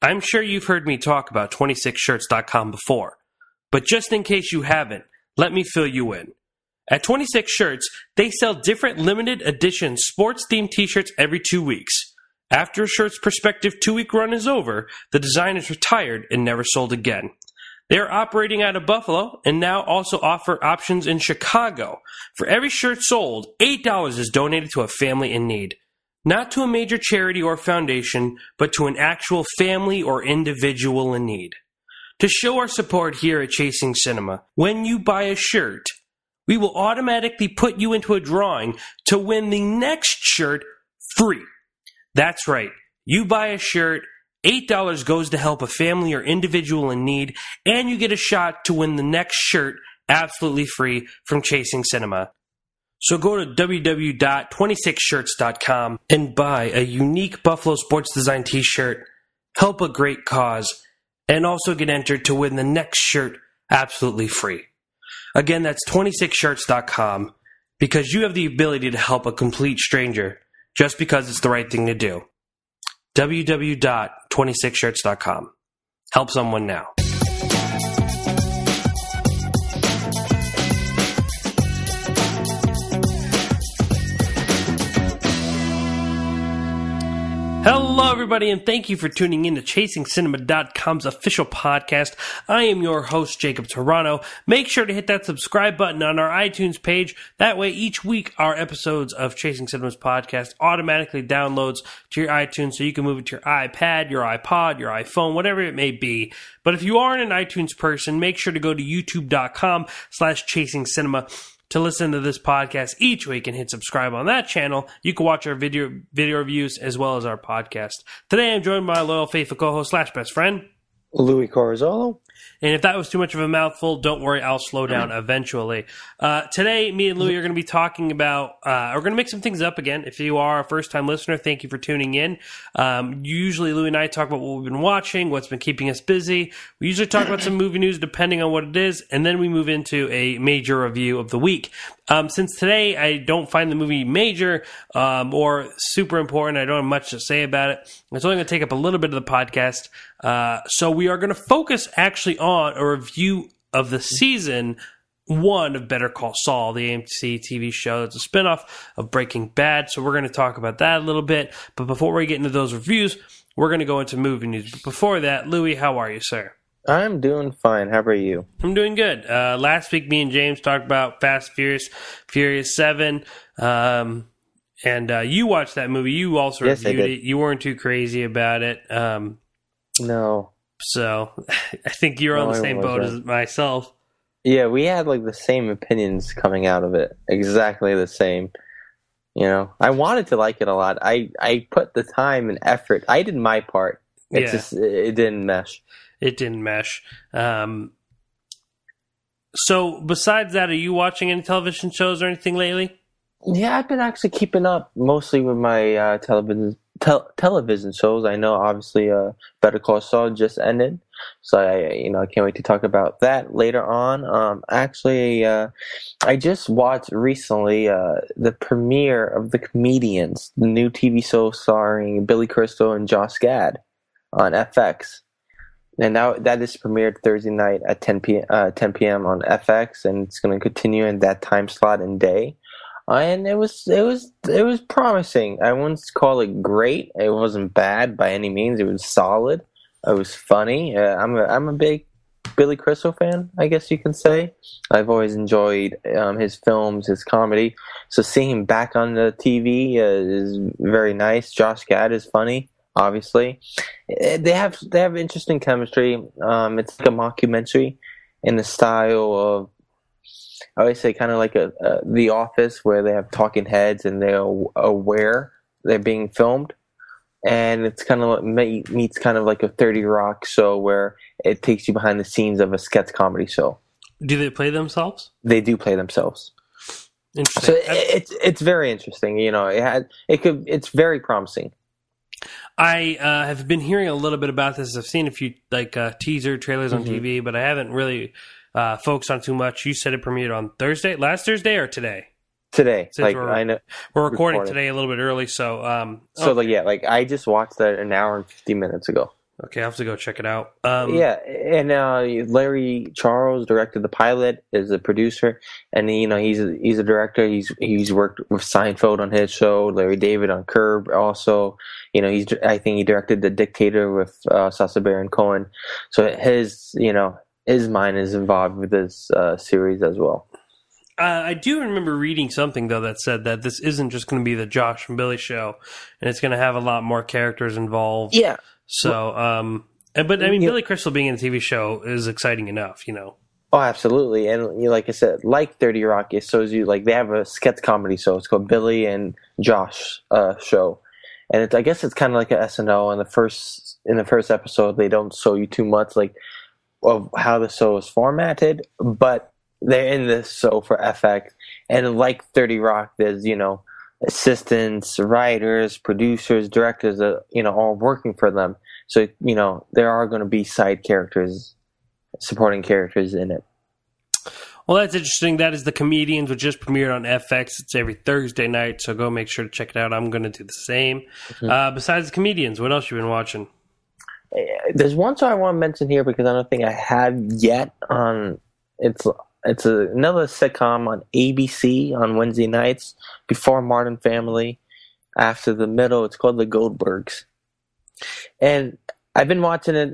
I'm sure you've heard me talk about 26shirts.com before, but just in case you haven't, let me fill you in. At 26 Shirts, they sell different limited edition sports-themed t-shirts every 2 weeks. After a shirt's prospective 2-week run is over, the design is retired and never sold again. They are operating out of Buffalo and now also offer options in Chicago. For every shirt sold, $8 is donated to a family in need. Not to a major charity or foundation, but to an actual family or individual in need. To show our support here at Chasing Cinema, when you buy a shirt, we will automatically put you into a drawing to win the next shirt free. That's right. You buy a shirt, $8 goes to help a family or individual in need, and you get a shot to win the next shirt absolutely free from Chasing Cinema. So go to www.26shirts.com and buy a unique Buffalo Sports Design t-shirt, help a great cause, and also get entered to win the next shirt absolutely free. Again, that's 26shirts.com, because you have the ability to help a complete stranger just because it's the right thing to do. www.26shirts.com. Help someone now. Hello, everybody, and thank you for tuning in to ChasingCinema.com's official podcast. I am your host, Jacob Toronto. Make sure to hit that subscribe button on our iTunes page. That way, each week, our episodes of Chasing Cinema's podcast automatically downloads to your iTunes, so you can move it to your iPad, your iPod, your iPhone, whatever it may be. But if you aren't an iTunes person, make sure to go to youtube.com/ChasingCinema to listen to this podcast each week and hit subscribe on that channel. You can watch our video reviews as well as our podcast. Today I'm joined by my loyal, faithful co-host / best friend, Louis Corazolo. And if that was too much of a mouthful, don't worry, I'll slow down eventually. Today, me and Louie are going to be talking about, we're going to mix some things up again. If you are a first-time listener, thank you for tuning in. Usually, Louie and I talk about what we've been watching, what's been keeping us busy. We usually talk about some movie news depending on what it is, and then we move into a major review of the week. Since today I don't find the movie major or super important, I don't have much to say about it. It's only going to take up a little bit of the podcast. So we are going to focus actually on a review of the season 1 of Better Call Saul, the AMC TV show. It's a spinoff of Breaking Bad. So we're going to talk about that a little bit. But before we get into those reviews, we're going to go into movie news. But before that, Louis, how are you, sir? I'm doing fine. How about you? I'm doing good. Last week, me and James talked about Fast Furious 7. And you watched that movie. You also reviewed it. You weren't too crazy about it. No. So I think you're on the same boat as myself. Yeah, we had like the same opinions coming out of it. Exactly the same. You know, I wanted to like it a lot. I put the time and effort. I did my part. It didn't mesh. It didn't mesh. So besides that, are you watching any television shows or anything lately? Yeah, I've been actually keeping up mostly with my television shows. I know obviously Better Call Saul just ended, so I can't wait to talk about that later on. I just watched recently the premiere of The Comedians, the new TV show starring Billy Crystal and Josh Gad on FX. And now that is premiered Thursday night at 10 p.m. on FX, and it's going to continue in that time slot and day. And it was promising. I wouldn't call it great. It wasn't bad by any means. It was solid. It was funny. I'm a big Billy Crystal fan, I guess you can say. I've always enjoyed his films, his comedy. So seeing him back on the TV is very nice. Josh Gad is funny, obviously. They have interesting chemistry. It's like a mockumentary in the style of, I always say, kind of like The Office, where they have talking heads and they're aware they're being filmed. And it's kind of meets kind of like a 30 Rock show where it takes you behind the scenes of a sketch comedy show. Do they play themselves? They do play themselves. Interesting. So it's very interesting. You know, it's very promising. I have been hearing a little bit about this. I've seen a few teaser trailers on TV, but I haven't really focused on too much. You said it premiered on last Thursday or today? Today. Since I know we're recording today a little bit early, so I just watched that an hour and 50 minutes ago. Okay, I have to go check it out. Yeah, and Larry Charles directed the pilot, is a producer, and he's a director. He's worked with Seinfeld on his show, Larry David on Curb. Also, I think he directed The Dictator with Sacha Baron Cohen. So his mind is involved with this series as well. I do remember reading something though that said that this isn't just going to be the Josh and Billy show, and it's going to have a lot more characters involved. Yeah. So, but I mean, Billy Crystal being in a TV show is exciting enough, Oh, absolutely. And like I said, like 30 Rock, it shows you, like, they have a sketch comedy show. It's called Billy and Josh show. And I guess it's kind of like an SNL. In the first episode, they don't show you too much, like, of how the show is formatted, but they're in this show for FX. And like 30 Rock, there's, assistants, writers, producers, directors, all working for them. So, there are going to be side characters, supporting characters in it. Well, that's interesting. That is The Comedians, which just premiered on FX. It's every Thursday night, so go make sure to check it out. I'm going to do the same. Mm-hmm. Besides The Comedians, what else you been watching? There's one show I want to mention here because I don't think I have yet. It's another sitcom on ABC on Wednesday nights before Modern Family, after The Middle. It's called The Goldbergs. And I've been watching it,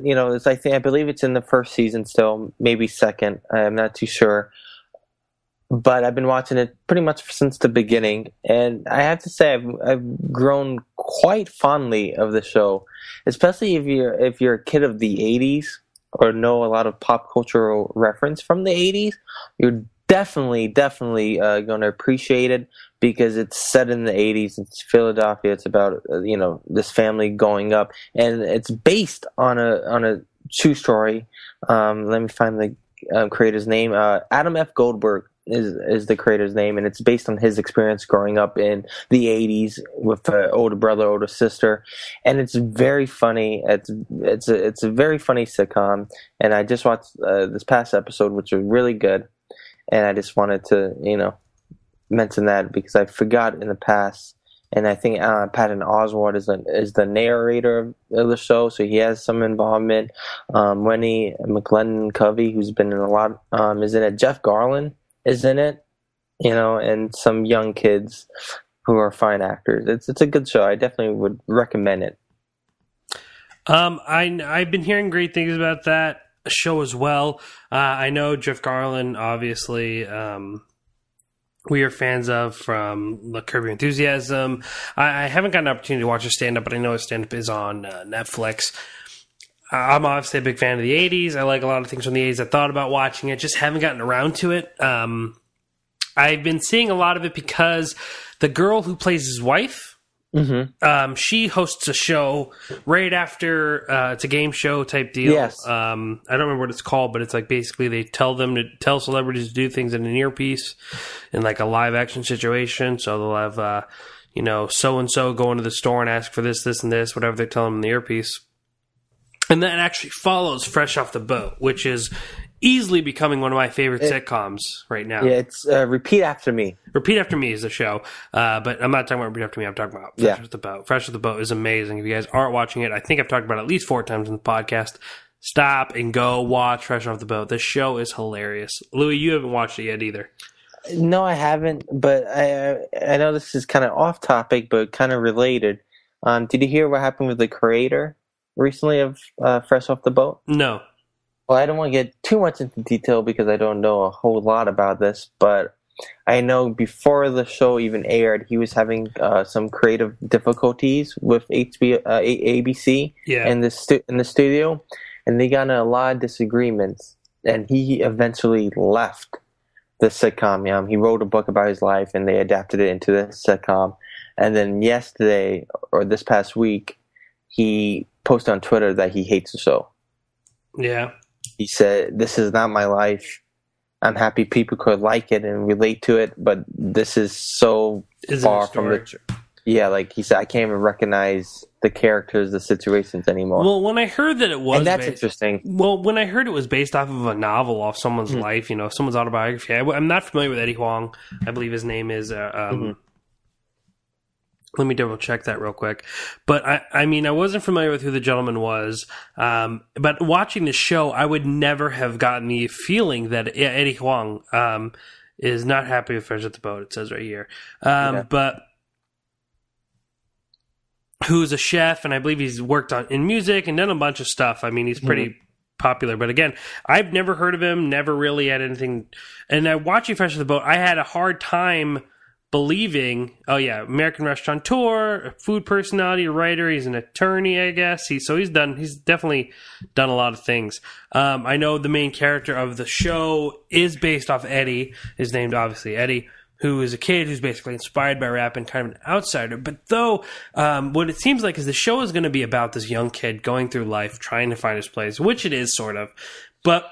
I believe it's in the first season still, maybe second. I'm not too sure. But I've been watching it pretty much since the beginning. And I have to say I've grown quite fondly of the show, especially if you're a kid of the 80s or know a lot of pop cultural reference from the 80s. You're definitely going to appreciate it because it's set in the 80s. It's Philadelphia. It's about this family going up, and it's based on a true story. Let me find the creator's name. Adam F. Goldberg is the creator's name, and it's based on his experience growing up in the 80s with an older brother, older sister, and it's very funny. It's a very funny sitcom, and I just watched this past episode, which was really good. And I just wanted to, mention that because I forgot in the past. And I think Patton Oswalt is the narrator of the show, so he has some involvement. Wendy McLendon-Covey, who's been in a lot, is in it. Jeff Garlin is in it, and some young kids who are fine actors. It's a good show. I definitely would recommend it. I've been hearing great things about that show as well. I know Jeff Garlin, obviously, we are fans of from the Curb Your Enthusiasm. I haven't gotten an opportunity to watch his stand-up, but I know his stand-up is on Netflix. I'm obviously a big fan of the 80s. I like a lot of things from the 80s. I thought about watching it, just haven't gotten around to it. I've been seeing a lot of it because the girl who plays his wife, she hosts a show right after it's a game show type deal. Yes. I don't remember what it's called, but it's like basically they tell celebrities to do things in an earpiece in like a live action situation. So they'll have so and so go into the store and ask for this, and this, whatever they tell them in the earpiece. And that actually follows Fresh Off the Boat, which is easily becoming one of my favorite sitcoms right now. Yeah, it's Repeat After Me. Repeat After Me is the show, but I'm not talking about Repeat After Me. I'm talking about Fresh Off the Boat. Fresh Off the Boat is amazing. If you guys aren't watching it, I think I've talked about it at least 4 times in the podcast. Stop and go watch Fresh Off the Boat. This show is hilarious. Louis, you haven't watched it yet either. No, I haven't, but I know this is kind of off topic, but kind of related. Did you hear what happened with the creator recently of Fresh Off the Boat? No. Well, I don't want to get too much into detail because I don't know a whole lot about this, but I know before the show even aired, he was having some creative difficulties with ABC in the studio, and they got in a lot of disagreements, and he eventually left the sitcom. He wrote a book about his life, and they adapted it into the sitcom. And then yesterday, or this past week, he posted on Twitter that he hates the show. Yeah. He said, "This is not my life. I'm happy people could like it and relate to it, but this is so far from the." Yeah, like he said, I can't even recognize the characters, the situations anymore. Well, when I heard that it was, and that's interesting. Well, when I heard it was based off of a novel, off someone's life, someone's autobiography. I'm not familiar with Eddie Huang. I believe his name is. Let me double check that real quick. But I mean, I wasn't familiar with who the gentleman was. But watching the show, I would never have gotten the feeling that Eddie Huang is not happy with Fresh at the Boat. It says right here. But who's a chef, and I believe he's worked in music and done a bunch of stuff. I mean, he's pretty popular. But again, I've never heard of him, never really had anything. And watching Fresh at the Boat, I had a hard time believing, American restaurateur, a food personality, a writer, he's an attorney, I guess. He's definitely done a lot of things. I know the main character of the show is based off Eddie, is named obviously Eddie, who is a kid who's basically inspired by rap and kind of an outsider. But though, what it seems like is the show is going to be about this young kid going through life, trying to find his place, which it is sort of, but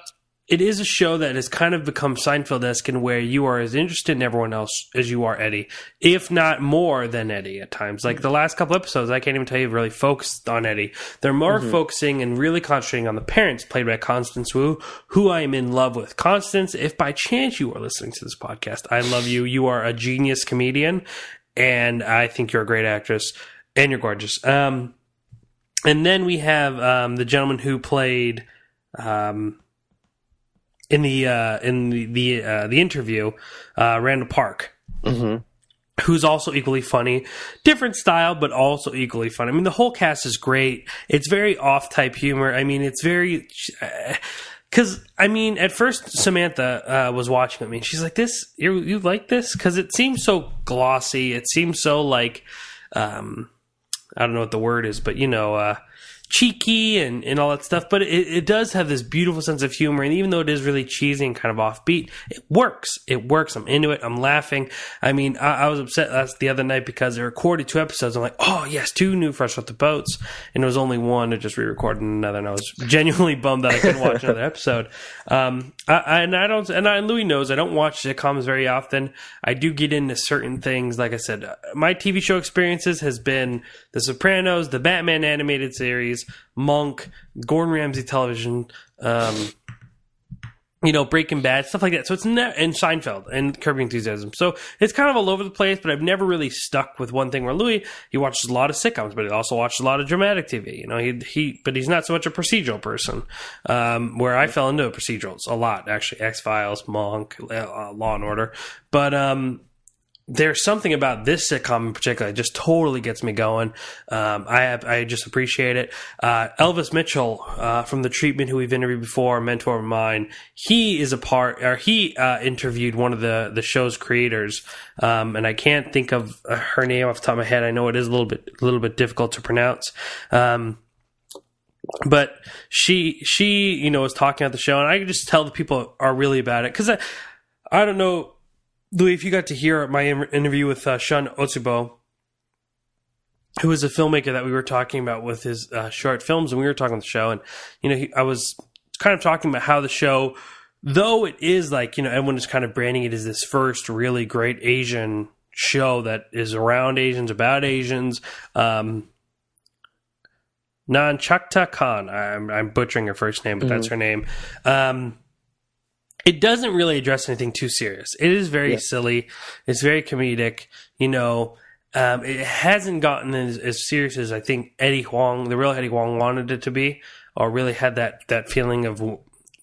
it is a show that has kind of become Seinfeld-esque in where you are as interested in everyone else as you are Eddie, if not more than Eddie at times. Like the last couple episodes, I can't even tell you really focused on Eddie. They're more focusing and really concentrating on the parents, played by Constance Wu, who I am in love with. Constance, if by chance you are listening to this podcast, I love you. You are a genius comedian, and I think you're a great actress, and you're gorgeous. And then we have the gentleman who played... in the interview, Randall Park, who's also equally funny, different style, but also equally funny. I mean, the whole cast is great. It's very off type humor. I mean, it's very, cause I mean, at first Samantha, was watching with me and she's like, you like this? Cause it seems so glossy. It seems so like, I don't know what the word is, but cheeky and all that stuff, but it does have this beautiful sense of humor, and even though it is really cheesy and kind of offbeat, it works. I'm into it. I'm laughing. I mean, I was upset the other night because they recorded 2 episodes. I'm like, oh yes, 2 new Fresh Off the Boats, and it was only one to just re-recorded another, and I was genuinely bummed that I couldn't watch another episode. And Louis knows I don't watch sitcoms very often. I do get into certain things. Like I said, my TV show experiences has been The Sopranos, the Batman animated series, Monk, Gordon Ramsay television, Breaking Bad, stuff like that. So it's and Seinfeld and Curb Your Enthusiasm. So it's kind of all over the place, but I've never really stuck with one thing. Where Louis, he watches a lot of sitcoms, but he also watches a lot of dramatic TV. But he's not so much a procedural person. Where I fell into procedurals a lot, actually. X-Files, Monk, Law and Order, but there's something about this sitcom in particular that just totally gets me going. I just appreciate it. Elvis Mitchell, from The Treatment, who we've interviewed before, a mentor of mine, he interviewed one of the show's creators. And I can't think of her name off the top of my head. I know it is a little bit difficult to pronounce. But she, was talking about the show, and I could just tell the people are really about it. Cause I don't know, Louis, if you got to hear my interview with Sean Otsubo, who is a filmmaker that we were talking about with his short films, and we were talking on the show, and I was kind of talking about how the show, though it is like everyone is kind of branding it as this first really great Asian show that is around Asians, about Asians. Nanchakta Khan, I'm butchering her first name, but that's her name. It doesn't really address anything too serious. It is very silly. It's very comedic. It hasn't gotten as serious as I think Eddie Huang, the real Eddie Huang, wanted it to be, or really had that feeling of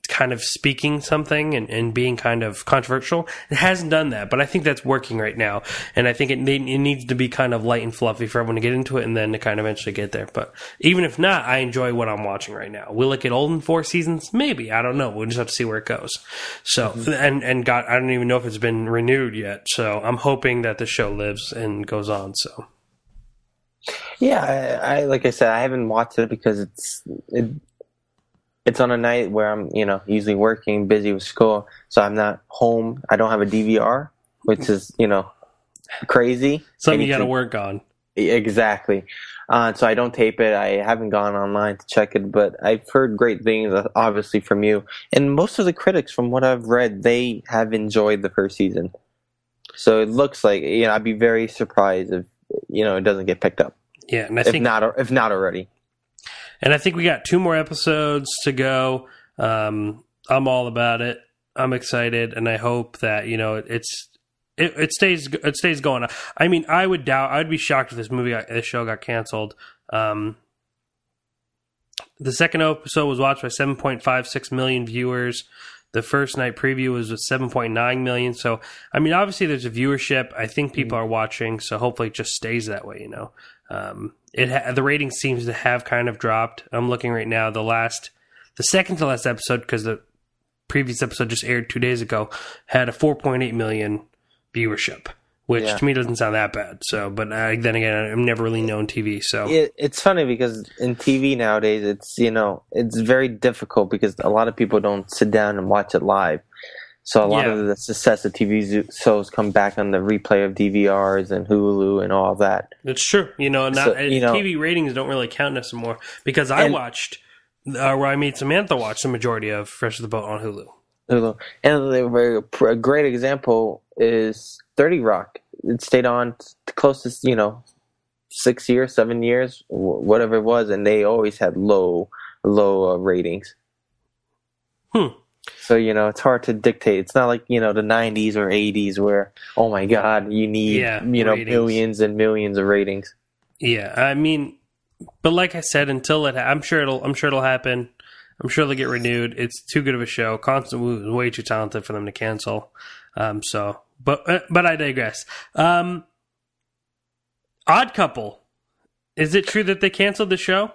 kind of speaking something and being kind of controversial. It hasn't done that, but I think that's working right now. And I think it needs to be kind of light and fluffy for everyone to get into it and then to kind of eventually get there. But even if not, I enjoy what I'm watching right now. Will it get old in 4 seasons? Maybe. I don't know. We'll just have to see where it goes. So, and God, I don't even know if it's been renewed yet. So I'm hoping that the show lives and goes on. So. Yeah, I like I said, I haven't watched it because it's on a night where I'm, usually working, busy with school, so I'm not home. I don't have a DVR, which is, crazy. Something you got to work on. Exactly. So I don't tape it. I haven't gone online to check it, but I've heard great things, obviously, from you. And most of the critics, from what I've read, they have enjoyed the first season. So it looks like, I'd be very surprised if, it doesn't get picked up. Yeah, and I think if not already. And I think we got 2 more episodes to go. I'm all about it. I'm excited, and I hope that it stays going. I mean, I'd be shocked if this show got canceled. The second episode was watched by 7.56 million viewers. The first night preview was with 7.9 million. So, I mean, obviously there's a viewership. I think people are watching, so hopefully it just stays that way, the rating seems to have kind of dropped. I'm looking right now. The second to last episode, because the previous episode just aired 2 days ago, had a 4.8 million viewership, which to me doesn't sound that bad. So, but then again, I've never really known TV. So it's funny because in TV nowadays, it's very difficult because a lot of people don't sit down and watch it live. So a lot of the success of TV shows come back on the replay of DVRs and Hulu and all that. It's true. TV ratings don't really count anymore because I watched, where I made Samantha watch the majority of Fresh to the Boat on Hulu. And a great example is 30 Rock. It stayed on the closest, 6 years, 7 years, whatever it was, and they always had low ratings. So, it's hard to dictate. It's not like, the 90s or 80s where, oh my God, you need, millions and millions of ratings. Yeah, I mean, but like I said, until I'm sure it'll happen. I'm sure they'll get renewed. It's too good of a show. Constant Wu is way too talented for them to cancel. But I digress. Odd Couple. Is it true that they canceled the show?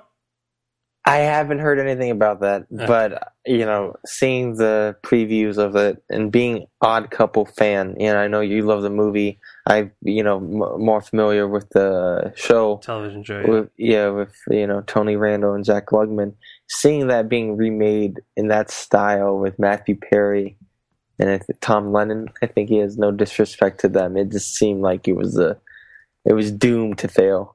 I haven't heard anything about that, but seeing the previews of it and being Odd Couple fan, I know you love the movie. I'm more familiar with the show, television show. With Tony Randall and Jack Klugman. Seeing that being remade in that style with Matthew Perry and Tom Lennon, I think he has no disrespect to them. It just seemed like it was doomed to fail.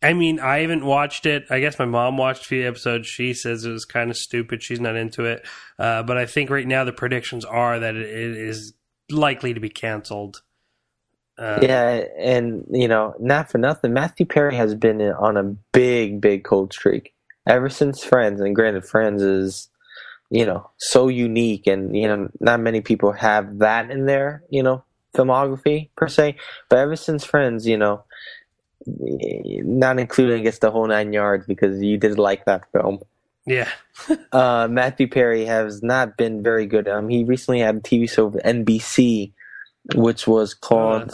I mean, I haven't watched it. I guess my mom watched a few episodes. She says it was kind of stupid. She's not into it. But I think right now the predictions are that it is likely to be canceled. And, not for nothing, Matthew Perry has been on a big, big cold streak ever since Friends. And granted, Friends is, so unique. And, not many people have that in their, filmography per se. But ever since Friends, not including, I guess, the whole 9 yards because you did like that film. Yeah. Matthew Perry has not been very good. He recently had a TV show with NBC, which was called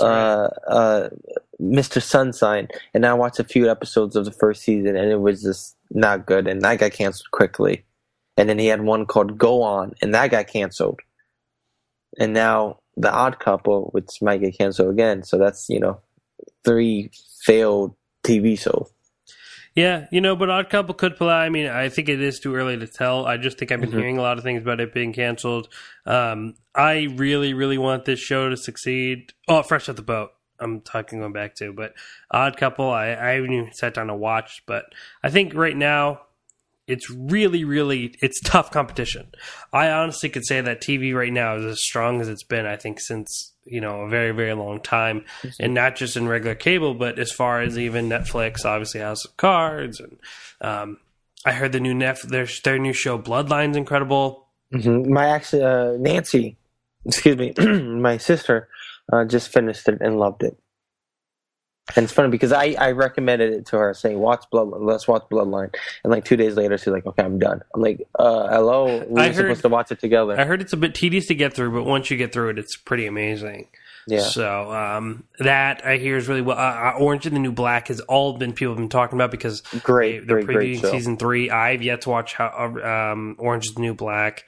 Mr. Sunshine, and I watched a few episodes of the first season, and it was just not good, and that got canceled quickly. And then he had one called Go On, and that got canceled. And now The Odd Couple, which might get canceled again. So that's 3 failed TV shows. Yeah, but Odd Couple could pull out. I mean, I think it is too early to tell. I just think I've been hearing a lot of things about it being canceled. I really, really want this show to succeed. Oh, Fresh Off the Boat, I'm going back to. But Odd Couple, I haven't even sat down to watch. But I think right now, it's really, really, it's tough competition. I honestly could say that TV right now is as strong as it's been, I think, since a very, very long time, and not just in regular cable, but as far as even Netflix, obviously House of Cards, and I heard the new their new show Bloodline's incredible. Nancy, my sister just finished it and loved it. And it's funny because I recommended it to her, saying, let's watch Bloodline. And like 2 days later, she's like, okay, I'm done. I'm like, hello? We were supposed to watch it together. I heard it's a bit tedious to get through, but once you get through it, it's pretty amazing. Yeah. So that I hear is really well. Orange and the New Black people have been talking about because they're previewing season 3. I've yet to watch Orange is the New Black.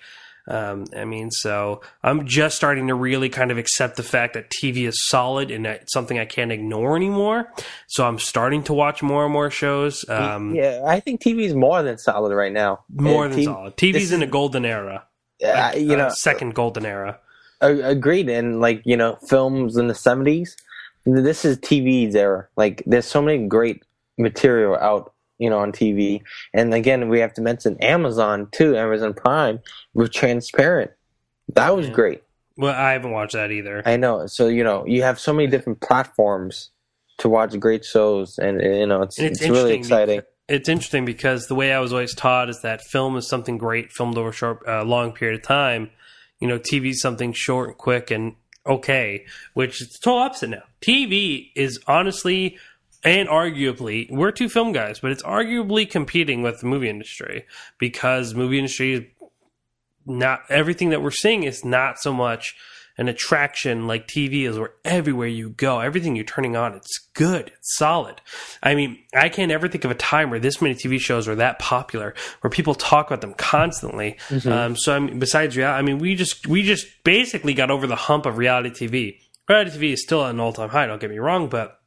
So I'm just starting to really kind of accept the fact that TV is solid and that it's something I can't ignore anymore. So I'm starting to watch more and more shows. I think TV is more than solid right now. More than solid. TV's in a golden era. Second golden era. Agreed. And films in the 70s, this is TV's era. Like, there's so many great material out on TV. And again, we have to mention Amazon too, Amazon Prime with Transparent. That was great. Well, I haven't watched that either. I know. So, you have so many different platforms to watch great shows, and it's really exciting. It's interesting because the way I was always taught is that film is something great filmed over a long period of time. TV is something short and quick, and okay, which is the total opposite now. TV is honestly and arguably, we're two film guys, but it's arguably competing with the movie industry because movie industry is not everything that we're seeing is not so much an attraction like TV is, where everywhere you go, everything you're turning on, it's good, it's solid. I mean, I can't ever think of a time where this many TV shows are that popular, where people talk about them constantly. So I mean, besides reality, I mean, we just basically got over the hump of reality TV. Reality TV is still at an all-time high, don't get me wrong, but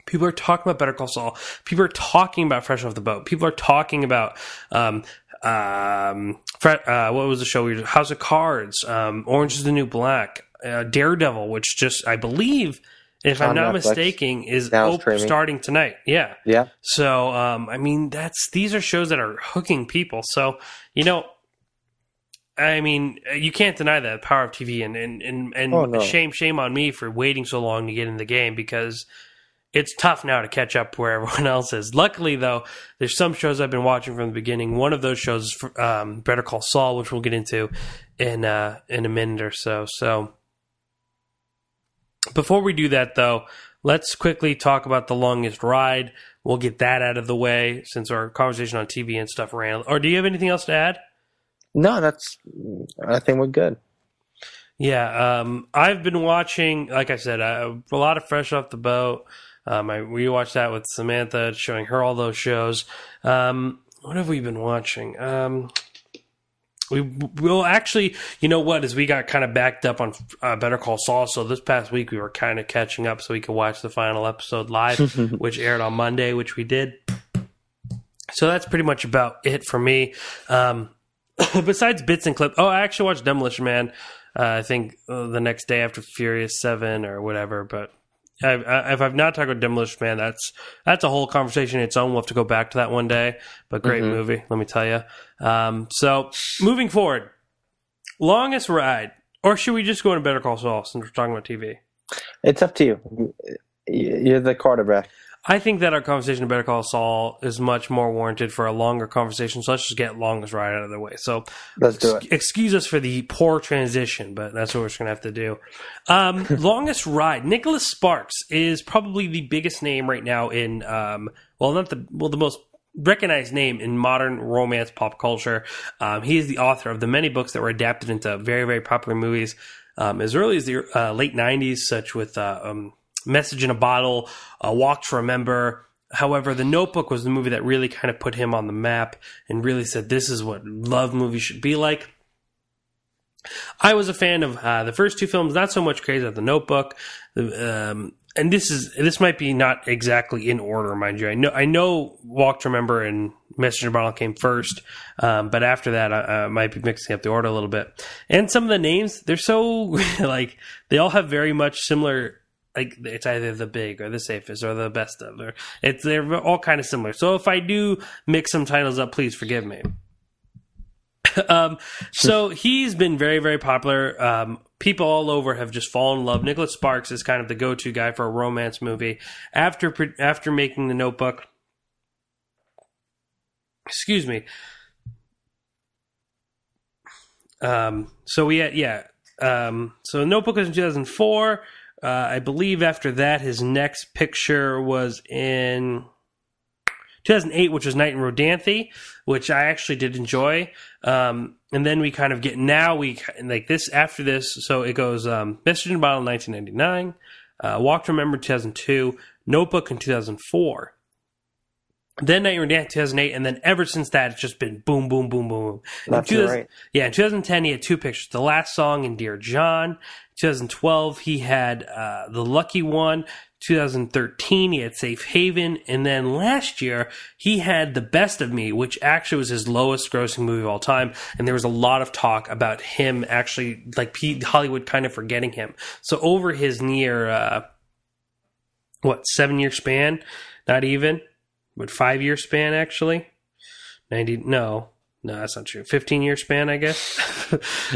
people are talking about Better Call Saul. People are talking about Fresh Off the Boat. People are talking about what was the show? House of Cards, Orange is the New Black, Daredevil, which just, I believe, if I'm not mistaken, is starting tonight. Yeah. Yeah. So, I mean, these are shows that are hooking people. So, you know, I mean, you can't deny that power of TV, and shame on me for waiting so long to get in the game, because it's tough now to catch up where everyone else is. Luckily, though, there's some shows I've been watching from the beginning. One of those shows is Better Call Saul, which we'll get into in a minute or so. So before we do that, though, let's quickly talk about The Longest Ride. We'll get that out of the way since our conversation on TV and stuff ran. Or do you have anything else to add? No, I think we're good. Yeah, I've been watching, like I said, a lot of Fresh Off the Boat. I rewatched that with Samantha, showing her all those shows. What have we been watching? We'll actually, you know what, as we got kind of backed up on Better Call Saul, so this past week we were kind of catching up so we could watch the final episode live, which aired on Monday, which we did. So that's pretty much about it for me. Besides bits and clips, I actually watched Demolition Man. I think the next day after Furious 7 or whatever, but if I've not talked about Demolition Man, that's a whole conversation in its own. We'll have to go back to that one day, but great movie, let me tell you. So moving forward, Longest Ride, or should we just go into Better Call Saul since we're talking about TV? It's up to you. You're the quarterback. I think that our conversation of Better Call Saul is much more warranted for a longer conversation, so let's just get Longest Ride out of the way. So let's do it. Excuse us for the poor transition, but that's what we're just going to have to do. Longest Ride. Nicholas Sparks is probably the biggest name right now in, the most recognized name in modern romance pop culture. He is the author of the many books that were adapted into very, very popular movies as early as the late 90s, such with Message in a Bottle, Walk to Remember. However, The Notebook was the movie that really kind of put him on the map and really said this is what love movies should be like. I was a fan of the first two films, not so much crazy about The Notebook. And this might be not exactly in order, mind you. I know Walk to Remember and Message in a Bottle came first, but after that I might be mixing up the order a little bit. And some of the names, they're so like they all have very much similar. Like it's either the big or the safest or the best of, or they're all kind of similar. So if I do mix some titles up, please forgive me. So he's been very, very popular. People all over have just fallen in love. Nicholas Sparks is kind of the go-to guy for a romance movie. After making The Notebook, excuse me. So Notebook was in 2004. I believe after that, his next picture was in 2008, which was Night in Rodanthe, which I actually did enjoy. And then we kind of get after this. So it goes Message in a Bottle in 1999, Walk to Remember 2002, Notebook in 2004. Then Night in Rodanthe 2008, and then ever since that, it's just been boom, boom, boom, boom. That's right. Yeah, in 2010, he had two pictures. The Last Song and Dear John. 2012, he had The Lucky One. 2013, he had Safe Haven. And then last year, he had The Best of Me, which actually was his lowest grossing movie of all time. And there was a lot of talk about him actually, Hollywood kind of forgetting him. So over his near, 7-year span? Not even. 5-year span, actually? No, that's not true. 15-year span, I guess?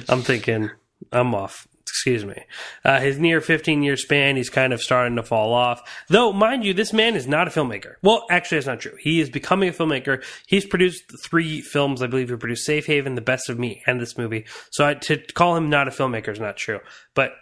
I'm off. Excuse me. His near 15-year span, he's kind of starting to fall off. Though, mind you, this man is not a filmmaker. Well, actually, that's not true. He is becoming a filmmaker. He's produced 3 films, I believe. He produced Safe Haven, The Best of Me, and this movie. So to call him not a filmmaker is not true. But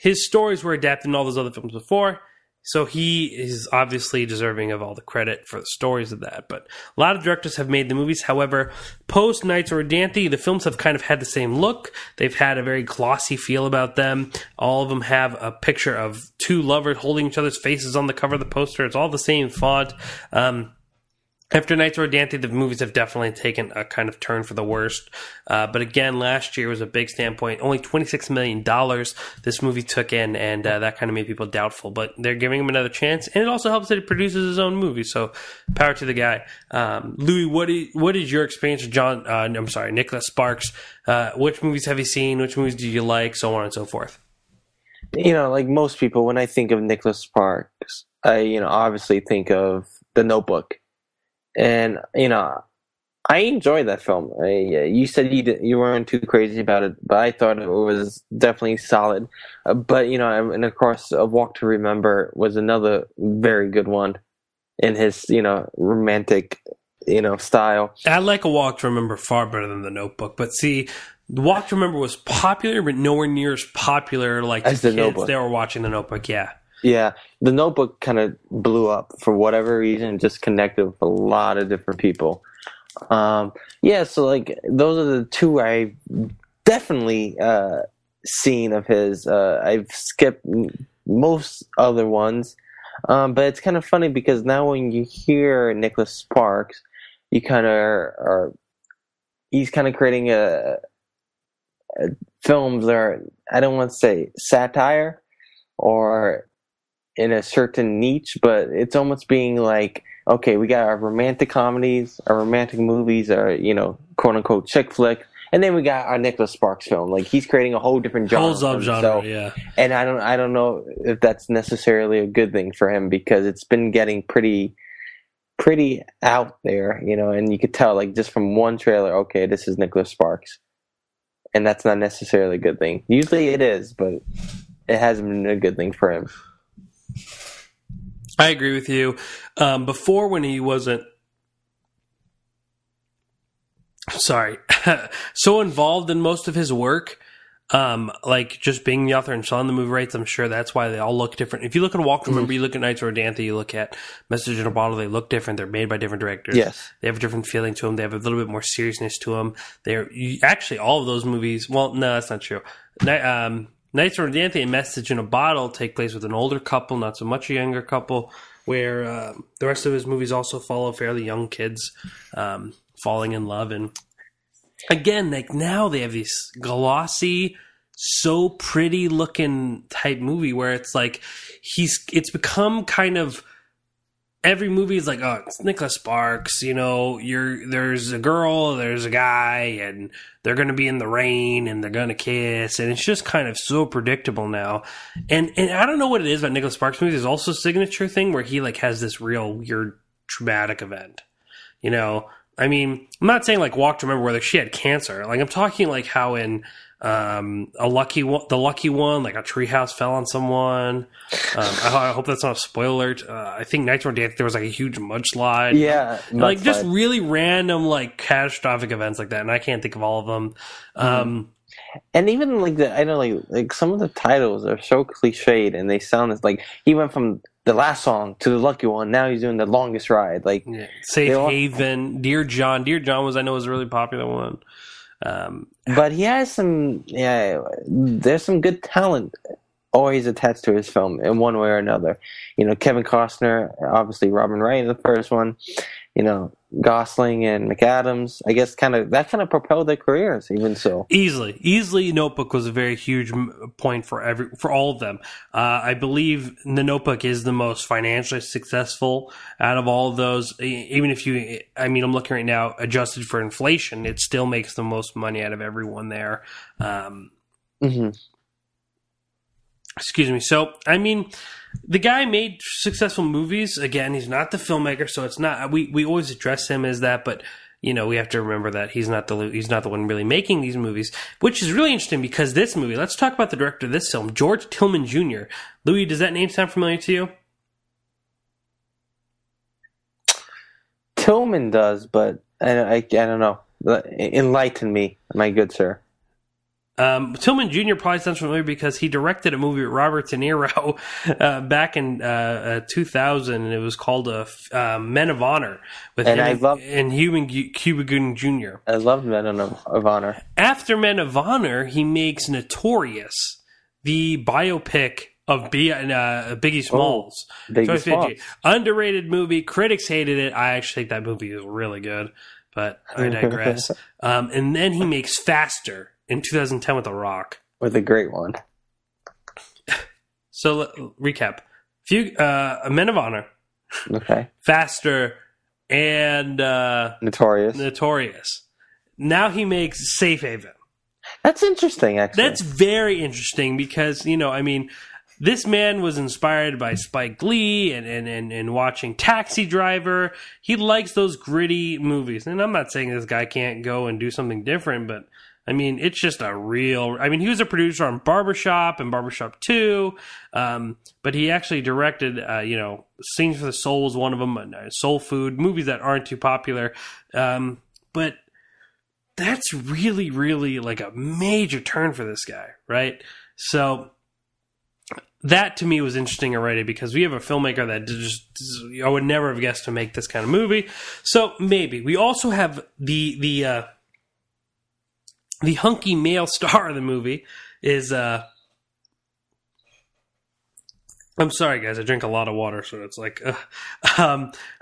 his stories were adapted in all those other films before. So he is obviously deserving of all the credit for the stories of that. But a lot of directors have made the movies. However, post Knights of Rodanthe, the films have kind of had the same look. They've had a very glossy feel about them. All of them have a picture of two lovers holding each other's faces on the cover of the poster. It's all the same font. After Knights of Rodanthe, the movies have definitely taken a kind of turn for the worst. But again, last year was a big standpoint. Only $26 million this movie took in, and that kind of made people doubtful. But they're giving him another chance, and it also helps that he produces his own movie. So power to the guy. Louis, what is your experience with Nicholas Sparks? Which movies have you seen? Which movies do you like? So on and so forth. Like most people, when I think of Nicholas Sparks, I obviously think of The Notebook. And, I enjoyed that film. You said you weren't too crazy about it, but I thought it was definitely solid. And of course, A Walk to Remember was another very good one in his, romantic, style. I like A Walk to Remember far better than The Notebook. But see, The Walk to Remember was popular, but nowhere near as popular like as the kids Notebook. They were watching The Notebook, yeah. Yeah, The Notebook kind of blew up for whatever reason, just connected with a lot of different people. So like those are the two I've definitely seen of his. I've skipped most other ones, but it's kind of funny because now when you hear Nicholas Sparks, you kind of he's kind of creating a films that are, I don't want to say satire or in a certain niche, but it's almost being like, okay, we got our romantic comedies, our romantic movies, our, quote unquote chick flick, and then we got our Nicholas Sparks film. Like he's creating a whole different genre. Whole subgenre, yeah. And I don't know if that's necessarily a good thing for him because it's been getting pretty out there, and you could tell like just from one trailer, okay, this is Nicholas Sparks. And that's not necessarily a good thing. Usually it is, but it hasn't been a good thing for him. I agree with you. Before, when he wasn't so involved in most of his work, like just being the author and selling the movie rights, I'm sure that's why they all look different. If you look at Walk to Remember, you look at Knights of Rodanthe, you look at Message in a Bottle, they look different. They're made by different directors. Yes. They have a different feeling to them. They have a little bit more seriousness to them. Actually, all of those movies, well, no, that's not true. Knights of Rodanthe and Message in a Bottle take place with an older couple, not so much a younger couple, where the rest of his movies also follow fairly young kids falling in love. And again, like now they have this glossy, so pretty looking type movie where it's like it's become kind of, every movie is like, oh, it's Nicholas Sparks, there's a girl, there's a guy, and they're going to be in the rain, and they're going to kiss, and it's just kind of so predictable now. And I don't know what it is about Nicholas Sparks movies. There's also a signature thing where he like has this real weird traumatic event. I mean, I'm not saying like Walk to Remember where she had cancer. Like I'm talking like how in The Lucky One, like a treehouse fell on someone. I hope that's not a spoiler alert. I think Knights of Rodanthe there was like a huge mudslide. Yeah, like just really random like catastrophic events like that, and I can't think of all of them. And even like I know like some of the titles are so cliched, and they sound as like he went from the last song to The Lucky One. Now he's doing The Longest Ride. Like Safe Haven, Dear John. Dear John was a really popular one. But he has there's some good talent always attached to his film in one way or another. Kevin Costner, obviously Robin Wright in the first one, Gosling and McAdams. I guess that kind of propelled their careers, even so. Easily, Notebook was a very huge point for all of them. I believe The Notebook is the most financially successful out of all of those. Even if I'm looking right now, adjusted for inflation, it still makes the most money out of everyone there. Excuse me. So, the guy made successful movies. Again, he's not the filmmaker, so it's not. We always address him as that, but we have to remember that he's not the one really making these movies, which is really interesting because this movie. Let's talk about the director of this film, George Tillman Jr. Louis, does that name sound familiar to you? Tillman does, but I don't know. Enlighten me, my good sir. Tillman Jr. probably sounds familiar because he directed a movie with Robert De Niro back in 2000, and it was called Men of Honor with and Cuba Gooding Jr. I loved Men of Honor. After Men of Honor, he makes Notorious, the biopic of Biggie Smalls. Biggie Smalls. Underrated movie. Critics hated it. I actually think that movie is really good, but I digress. And then he makes Faster in 2010 with The Rock. With a great one. So, recap. Men of Honor. Okay. Faster and Notorious. Now he makes Safe Haven. That's interesting, actually. That's very interesting because, this man was inspired by Spike Lee and watching Taxi Driver. He likes those gritty movies. And I'm not saying this guy can't go and do something different, but it's just a real... he was a producer on Barbershop and Barbershop 2, but he actually directed, Scenes for the Soul was one of them, Soul Food, movies that aren't too popular. But that's really, really like a major turn for this guy, right? So that to me was interesting already because we have a filmmaker that just... I would never have guessed to make this kind of movie. So maybe. We also have the hunky male star of the movie is I'm sorry guys, I drink a lot of water, so it's like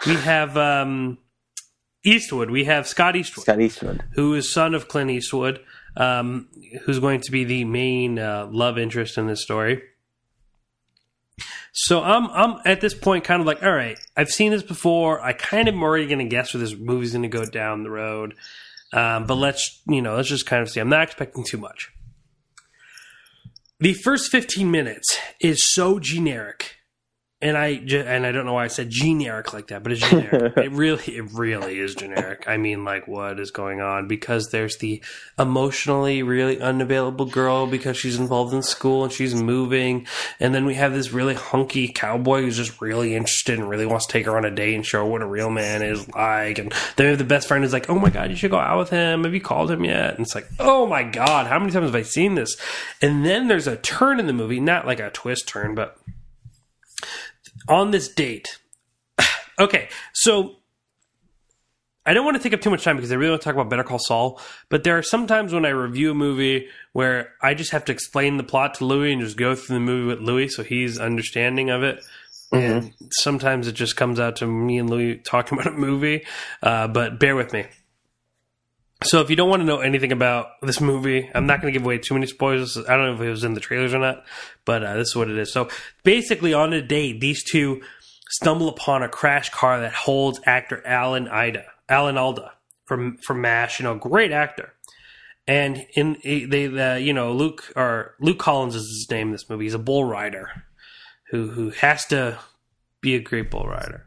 we have Eastwood. We have Scott Eastwood, who is son of Clint Eastwood, who's going to be the main love interest in this story. So I'm at this point kind of like, all right, I've seen this before. I kind of am already going to guess where this movie's going to go down the road. But let's just kind of see. I'm not expecting too much. The first 15 minutes is so generic. And I don't know why I said generic like that, but it's generic. It really is generic. What is going on? Because there's the emotionally really unavailable girl because she's involved in school and she's moving. And then we have this really hunky cowboy who's just really interested and really wants to take her on a date and show her what a real man is like. And then we have the best friend who's like, oh my God, you should go out with him. Have you called him yet? And it's like, oh my God, how many times have I seen this? And then there's a turn in the movie, not like a twist turn, but... on this date. Okay, so I don't want to take up too much time because I really want to talk about Better Call Saul, but there are some times when I review a movie where I just have to explain the plot to Louis and just go through the movie with Louis so he's understanding of it. Mm-hmm. And sometimes it just comes out to me and Louis talking about a movie, but bear with me. So if you don't want to know anything about this movie, I'm not going to give away too many spoilers. I don't know if it was in the trailers or not, but this is what it is. So basically on a date, these two stumble upon a crash car that holds actor Alan Alda from MASH, great actor. And Luke Collins is his name in this movie. He's a bull rider who has to be a great bull rider.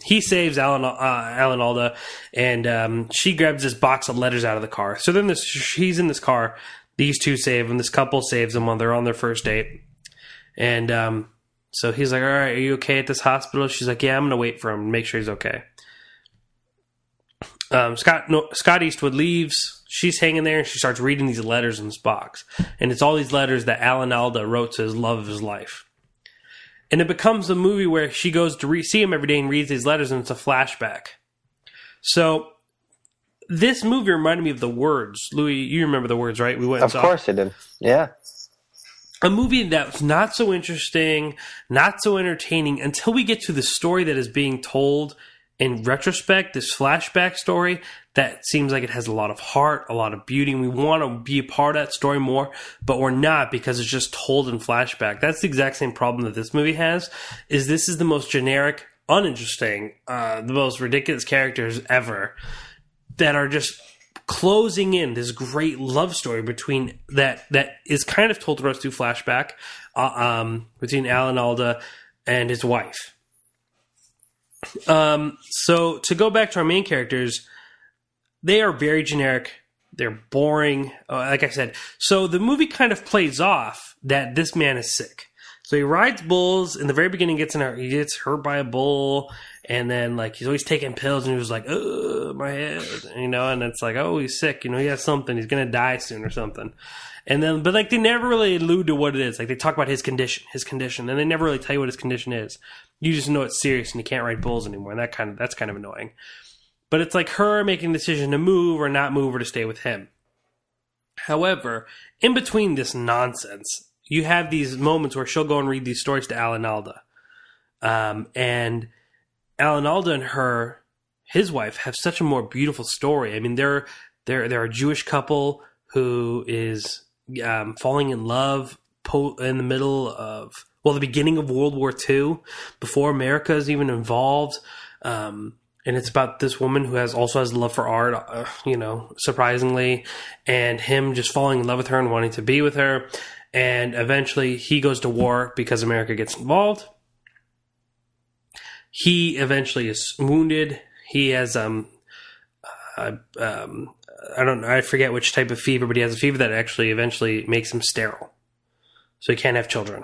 He saves Alan Alda, and she grabs this box of letters out of the car. So then he's in this car. These two save him. This couple saves him while they're on their first date. And so he's like, all right, are you okay at this hospital? She's like, yeah, I'm going to wait for him and make sure he's okay. Scott Eastwood leaves. She's hanging there, and she starts reading these letters in this box. And it's all these letters that Alan Alda wrote to his love of his life. And it becomes a movie where she goes to see him every day and reads these letters, and it's a flashback. So this movie reminded me of The Words. Louis, you remember The Words, right? We went and saw. Of course I did. Yeah. A movie that's not so interesting, not so entertaining, until we get to the story that is being told in retrospect, this flashback story that seems like it has a lot of heart, a lot of beauty, and we want to be a part of that story more, but we're not because it's just told in flashback. That's the exact same problem that this movie has, is this is the most generic, uninteresting, the most ridiculous characters ever that are just closing in this great love story between that is kind of told to us through flashback between Alan Alda and his wife. So to go back to our main characters, they are very generic. They're boring. Like I said, so the movie kind of plays off that this man is sick. So he rides bulls. In the very beginning, he gets hurt by a bull, and then like he's always taking pills, and he was like, "Oh, my head," and it's like, "Oh, he's sick. He has something. He's gonna die soon or something." And then, but like they never really allude to what it is. Like they talk about his condition, and they never really tell you what his condition is. You just know it's serious, and he can't ride bulls anymore, and that's kind of annoying. But it's like her making the decision to move or not move or to stay with him. However, in between this nonsense, you have these moments where she'll go and read these stories to Alan Alda. And Alan Alda and his wife, have such a more beautiful story. I mean, they're a Jewish couple who is falling in love in the middle of, the beginning of World War II, before America is even involved. And it's about this woman who also has love for art, surprisingly, and him just falling in love with her and wanting to be with her. And eventually he goes to war because America gets involved. He eventually is wounded. He has, I forget which type of fever, but he has a fever that actually eventually makes him sterile. So he can't have children.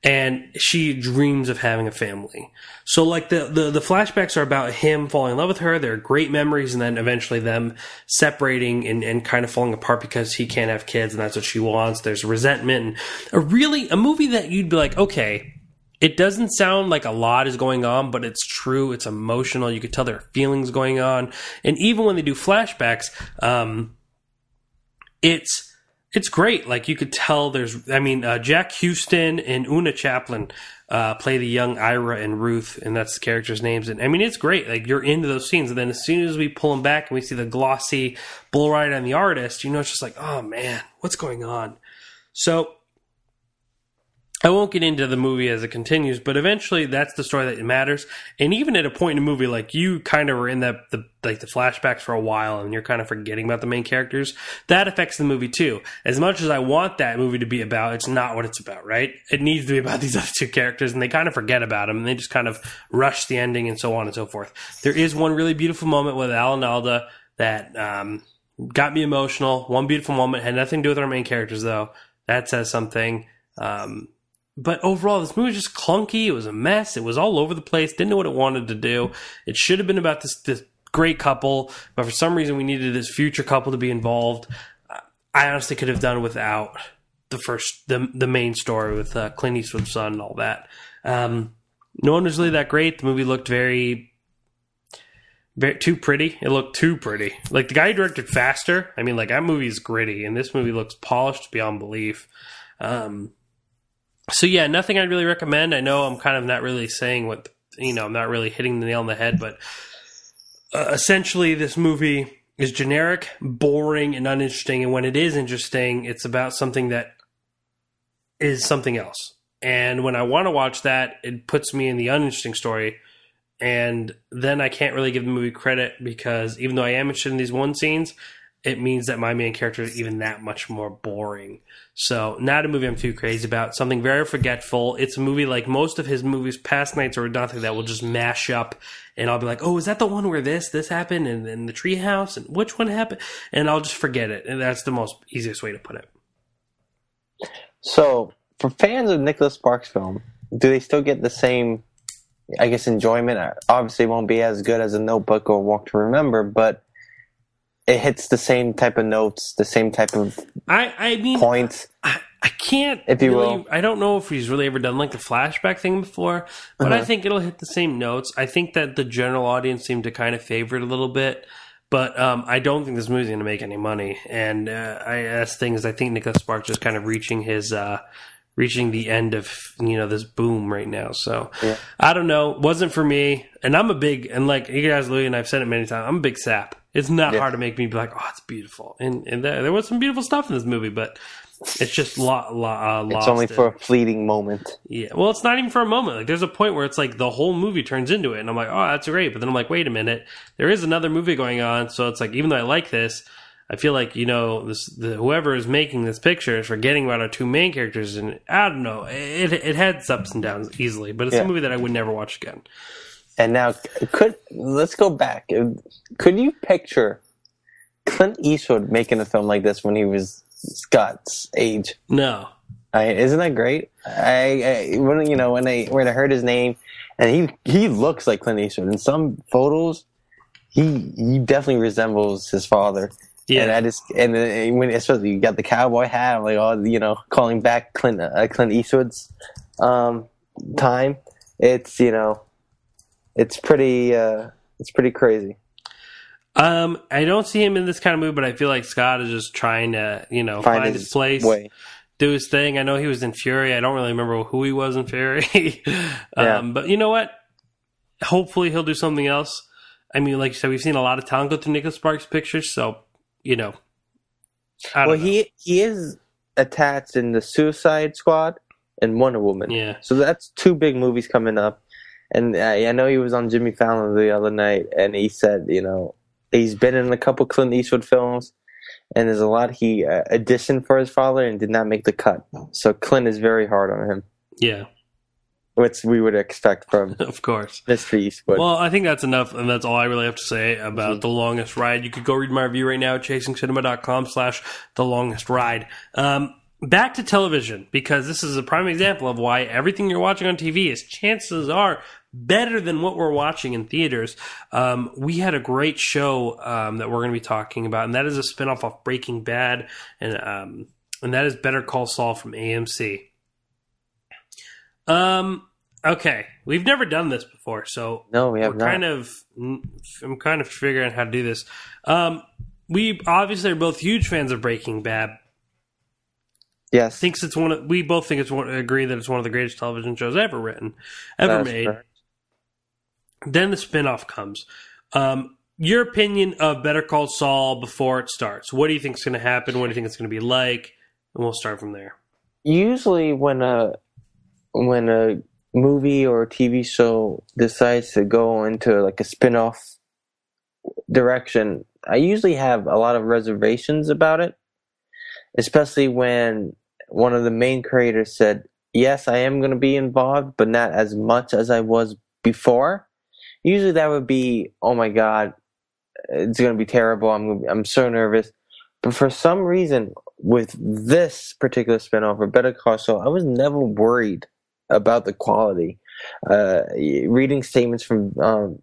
And she dreams of having a family. So like the flashbacks are about him falling in love with her. They're great memories, and then eventually them separating and kind of falling apart because he can't have kids and that's what she wants. There's resentment, and a movie that you'd be like, okay, it doesn't sound like a lot is going on, but it's true. It's emotional. You could tell there are feelings going on. And even when they do flashbacks, it's great. Like you could tell Jack Houston and Una Chaplin play the young Ira and Ruth, and that's the characters' names. And I mean, it's great. Like you're into those scenes. And then as soon as we pull them back and we see the glossy bull ride on the artist, it's just like, oh man, what's going on? So I won't get into the movie as it continues, but eventually that's the story that matters. And even at a point in the movie, like you kind of were in the flashbacks for a while and you're kind of forgetting about the main characters, that affects the movie too. As much as I want that movie to be about, it's not what it's about, right? It needs to be about these other two characters, and they kind of forget about them and they just kind of rush the ending and so on and so forth. There is one really beautiful moment with Alan Alda that got me emotional. One beautiful moment, had nothing to do with our main characters though. That says something. But overall, this movie was just clunky. It was a mess. It was all over the place. Didn't know what it wanted to do. It should have been about this great couple, but for some reason we needed this future couple to be involved. I honestly could have done without the main story with Clint Eastwood's son and all that. No one was really that great. The movie looked very too pretty. It looked too pretty. Like the guy who directed Faster, that movie is gritty, and this movie looks polished beyond belief. So yeah, nothing I'd really recommend. I know I'm kind of not really saying I'm not really hitting the nail on the head, but essentially this movie is generic, boring, and uninteresting. And when it is interesting, it's about something that is something else. And when I want to watch that, it puts me in the uninteresting story. And then I can't really give the movie credit because even though I am interested in these one scenes, it means that my main character is even that much more boring. So not a movie I'm too crazy about. Something very forgetful. It's a movie like most of his movies, Past Nights or Nothing, that will just mash up. And I'll be like, oh, is that the one where this happened in the treehouse? And which one happened? And I'll just forget it. And that's the easiest way to put it. So for fans of Nicholas Sparks' film, do they still get the same, I guess, enjoyment? Obviously it won't be as good as A Notebook or Walk to Remember, but it hits the same type of notes, the same type of points. I can't, if you will. I don't know if he's really ever done like the flashback thing before, but I think it'll hit the same notes. I think that the general audience seemed to kind of favor it a little bit, but I don't think this movie's going to make any money. And I think Nicholas Sparks is kind of reaching the end of this boom right now. So yeah. I don't know. Wasn't for me. And I'm like you guys, Louis, and I've said it many times, I'm a big sap. It's not hard to make me be like, oh, it's beautiful. And there was some beautiful stuff in this movie, but it's just lost. It's only for a fleeting moment. Yeah. Well, it's not even for a moment. Like there's a point where it's like the whole movie turns into it. And I'm like, oh, that's great. But then I'm like, wait a minute. There is another movie going on. So it's like, even though I like this, I feel like, whoever is making this picture is forgetting about our two main characters. And I don't know. It had its ups and downs easily. But it's a movie that I would never watch again. And now, let's go back. Could you picture Clint Eastwood making a film like this when he was Scott's age? No. Isn't that great? When I heard his name, and he looks like Clint Eastwood in some photos. He definitely resembles his father. Yeah. And I just when especially you got the cowboy hat, I'm like, calling back Clint Eastwood's time. It's it's pretty crazy. I don't see him in this kind of movie, but I feel like Scott is just trying to find his place. Way. Do his thing. I know he was in Fury. I don't really remember who he was in Fury. But you know what? Hopefully he'll do something else. I mean, like you said, we've seen a lot of talent go through Nicholas Sparks' pictures, so, I don't know. He is attached in the Suicide Squad and Wonder Woman. Yeah. So that's two big movies coming up. And I know he was on Jimmy Fallon the other night, and he said, he's been in a couple Clint Eastwood films, and there's a lot he auditioned for his father and did not make the cut. So Clint is very hard on him. Yeah. Which we would expect from, of course, Mr. Eastwood. Well, I think that's enough, and that's all I really have to say about The Longest Ride. You could go read my review right now at chasingcinema.com/The Longest Ride. Back to television, because this is a prime example of why everything you're watching on TV is, chances are, better than what we're watching in theaters. We had a great show that we're going to be talking about, and that is a spinoff of Breaking Bad, and that is Better Call Saul from AMC. Okay, we've never done this before, so no, we have not. I'm kind of figuring out how to do this. We obviously are both huge fans of Breaking Bad. Yes, we both think agree that it's one of the greatest television shows ever made. Correct. Then the spinoff comes. Your opinion of Better Call Saul before it starts. What do you think is going to happen? What do you think it's going to be like? And we'll start from there. Usually, when a movie or a TV show decides to go into like a spin-off direction, I usually have a lot of reservations about it, especially when one of the main creators said, yes, I am going to be involved, but not as much as I was before. Usually that would be, oh my God, it's going to be terrible. I'm so nervous. But for some reason, with this particular spinoff of Better Call Saul, I was never worried about the quality. Reading statements from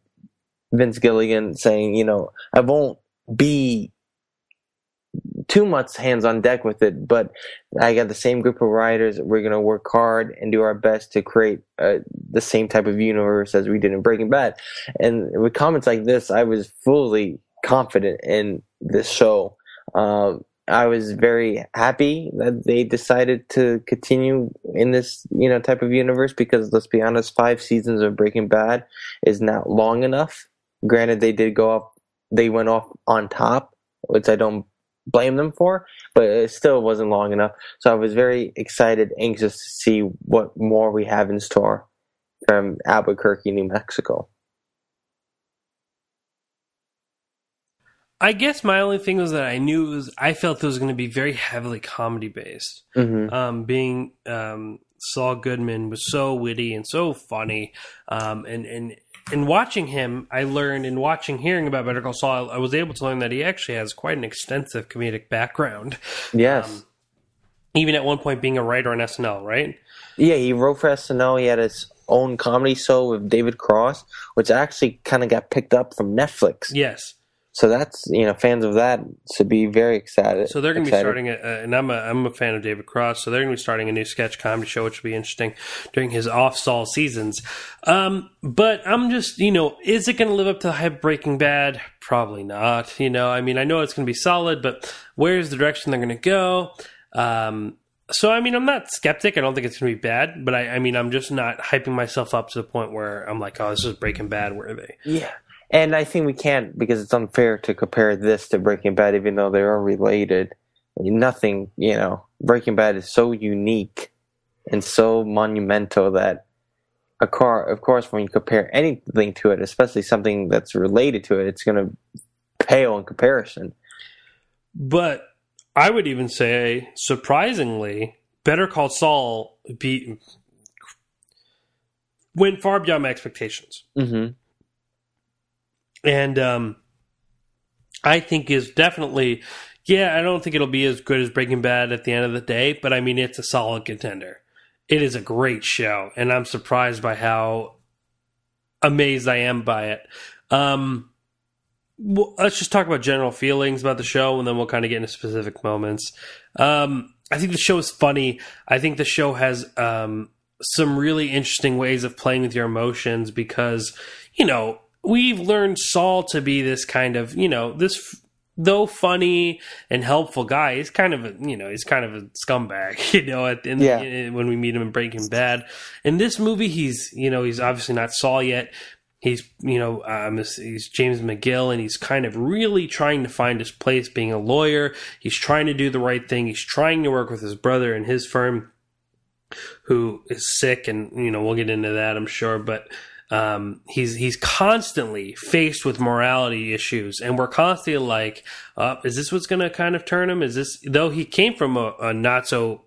Vince Gilligan saying, I won't be too much hands on deck with it, but I got the same group of writers. We're going to work hard and do our best to create the same type of universe as we did in Breaking Bad. And with comments like this, I was fully confident in this show. I was very happy that they decided to continue in this, type of universe, because let's be honest, 5 seasons of Breaking Bad is not long enough. Granted, they went off on top, which I don't blame them for, but it still wasn't long enough. So I was very excited, anxious to see what more we have in store from Albuquerque, New Mexico. I guess my only thing was that I felt it was going to be very heavily comedy based. Mm-hmm. Being Saul Goodman was so witty and so funny, and watching him, I learned hearing about Better Call Saul, I was able to learn that he actually has quite an extensive comedic background. Yes, even at one point being a writer on SNL, right? Yeah, he wrote for SNL. He had his own comedy show with David Cross, which actually kind of got picked up from Netflix. Yes. So that's, fans of that should be very excited. So they're going to be starting, and I'm a fan of David Cross, so they're going to be starting a new sketch comedy show, which will be interesting during his off-Saul seasons. But I'm just, is it going to live up to the hype of Breaking Bad? Probably not. I know it's going to be solid, but where's the direction they're going to go? So, I'm not skeptic. I don't think it's going to be bad, but I'm just not hyping myself up to the point where I'm like, oh, this is Breaking Bad worthy. Yeah. And I think we can't, because it's unfair to compare this to Breaking Bad, even though they are related. Nothing, Breaking Bad is so unique and so monumental that, of course, when you compare anything to it, especially something that's related to it, it's going to pale in comparison. But I would even say, surprisingly, Better Call Saul went far beyond my expectations. Mm-hmm. And I think is definitely Yeah, I don't think it'll be as good as Breaking Bad at the end of the day, but I mean, it's a solid contender. It is a great show, and I'm surprised by how amazed I am by it. Well, let's just talk about general feelings about the show, and then we'll kind of get into specific moments. I think the show is funny. I think the show has some really interesting ways of playing with your emotions because, we've learned Saul to be this kind of, this though funny and helpful guy. He's kind of a scumbag, when we meet him in Breaking Bad. In this movie, he's obviously not Saul yet. He's James McGill, and he's kind of really trying to find his place being a lawyer. He's trying to do the right thing. He's trying to work with his brother in his firm, who is sick, and we'll get into that, I'm sure. But he's constantly faced with morality issues, and we're constantly like, is this what's going to kind of turn him? Is this, though he came from a not so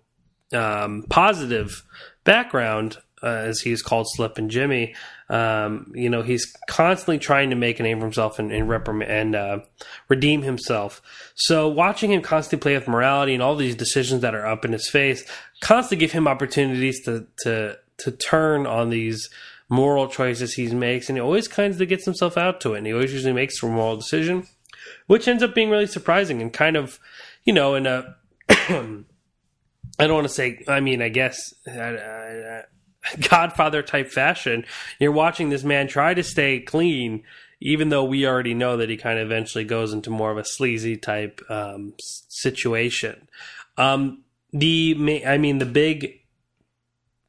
positive background, as he's called Slip and Jimmy, he's constantly trying to make a name for himself and redeem himself. So watching him constantly play with morality and all these decisions that are up in his face constantly give him opportunities to turn on these moral choices he makes, and he always kind of gets himself out to it, and he always usually makes a moral decision, which ends up being really surprising and kind of, in a I don't want to say, I guess Godfather type fashion. You're watching this man try to stay clean, even though we already know that he kind of eventually goes into more of a sleazy type situation. The big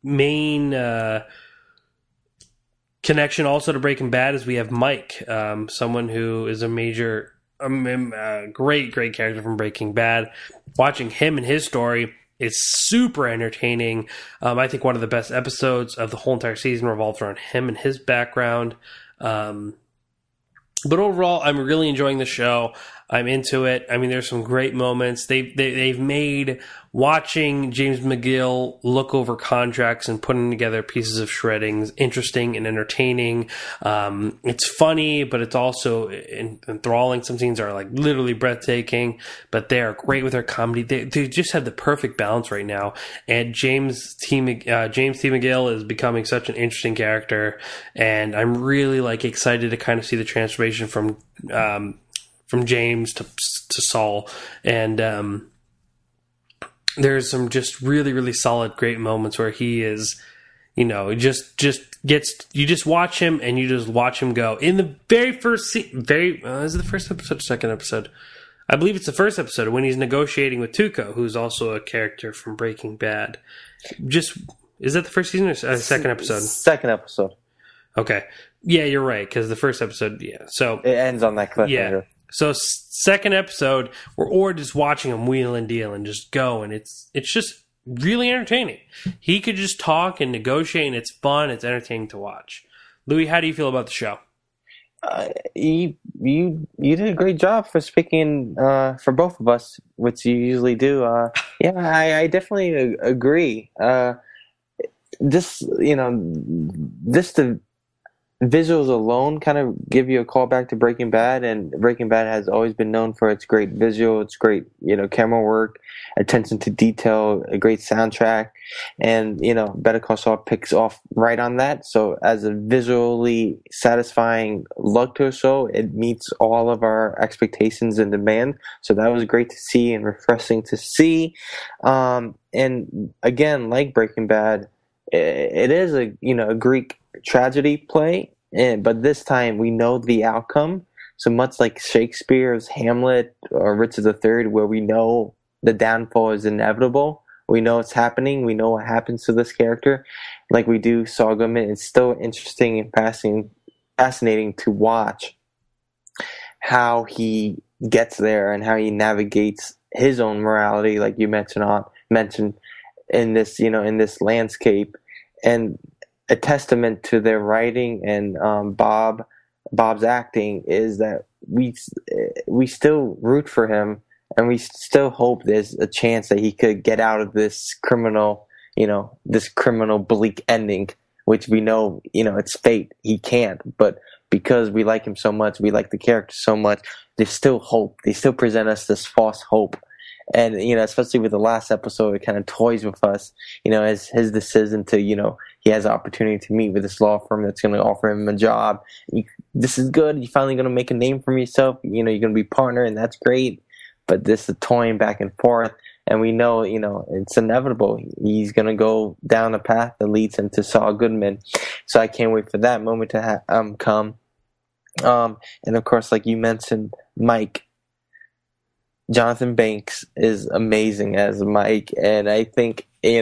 main connection also to Breaking Bad is we have Mike, someone who is a major, great character from Breaking Bad. Watching him and his story is super entertaining. I think one of the best episodes of the whole entire season revolves around him and his background. But overall, I'm really enjoying the show. I'm into it. There's some great moments. They've made watching James McGill look over contracts and putting together pieces of shredding interesting and entertaining. It's funny, but it's also enthralling. Some scenes are like literally breathtaking, but they are great with their comedy. They just have the perfect balance right now. And James T. McGill is becoming such an interesting character, and I'm really excited to kind of see the transformation from James to Saul. And there's some just really, really solid, great moments where he is, just gets, you just watch him and you just watch him go. In the very first scene, is it the first episode or second episode? I believe it's the first episode when he's negotiating with Tuco, who's also a character from Breaking Bad. Is that the first season or second episode? Second episode. Okay. Yeah, you're right, because the first episode, so it ends on that cliffhanger. Yeah. So second episode, we're just watching him wheel and deal and just go, and it's just really entertaining. He could just talk and negotiate, and it's fun. It's entertaining to watch. Louis, how do you feel about the show? You did a great job for speaking for both of us, which you usually do. I definitely agree. The visuals alone kind of give you a call back to Breaking Bad, and Breaking Bad has always been known for its great visual, its great, camera work, attention to detail, a great soundtrack, and, Better Call Saul picks off right on that. So as a visually satisfying look to a show, it meets all of our expectations and demand. So that was great to see and refreshing to see. And again, like Breaking Bad, it is a Greek tragedy play, but this time we know the outcome. So much like Shakespeare's Hamlet or Richard III, where we know the downfall is inevitable, we know it's happening, we know what happens to this character. Like we do Saul Goodman, it's still interesting and fascinating to watch how he gets there and how he navigates his own morality, like you mentioned in this in this landscape. And a testament to their writing and Bob's acting is that we still root for him, and we still hope there's a chance that he could get out of this criminal bleak ending, which we know it's fate. He can't, but because we like him so much, we like the character so much, there's still hope. They still present us this false hope. And, especially with the last episode, it kind of toys with us, as his decision to, he has an opportunity to meet with this law firm that's going to offer him a job. This is good. You're finally going to make a name for yourself. You're going to be partner, and that's great. But this is toying back and forth. And we know, it's inevitable. He's going to go down a path that leads him to Saul Goodman. So I can't wait for that moment to come. And of course, like you mentioned, Mike. Jonathan Banks is amazing as Mike, and I think he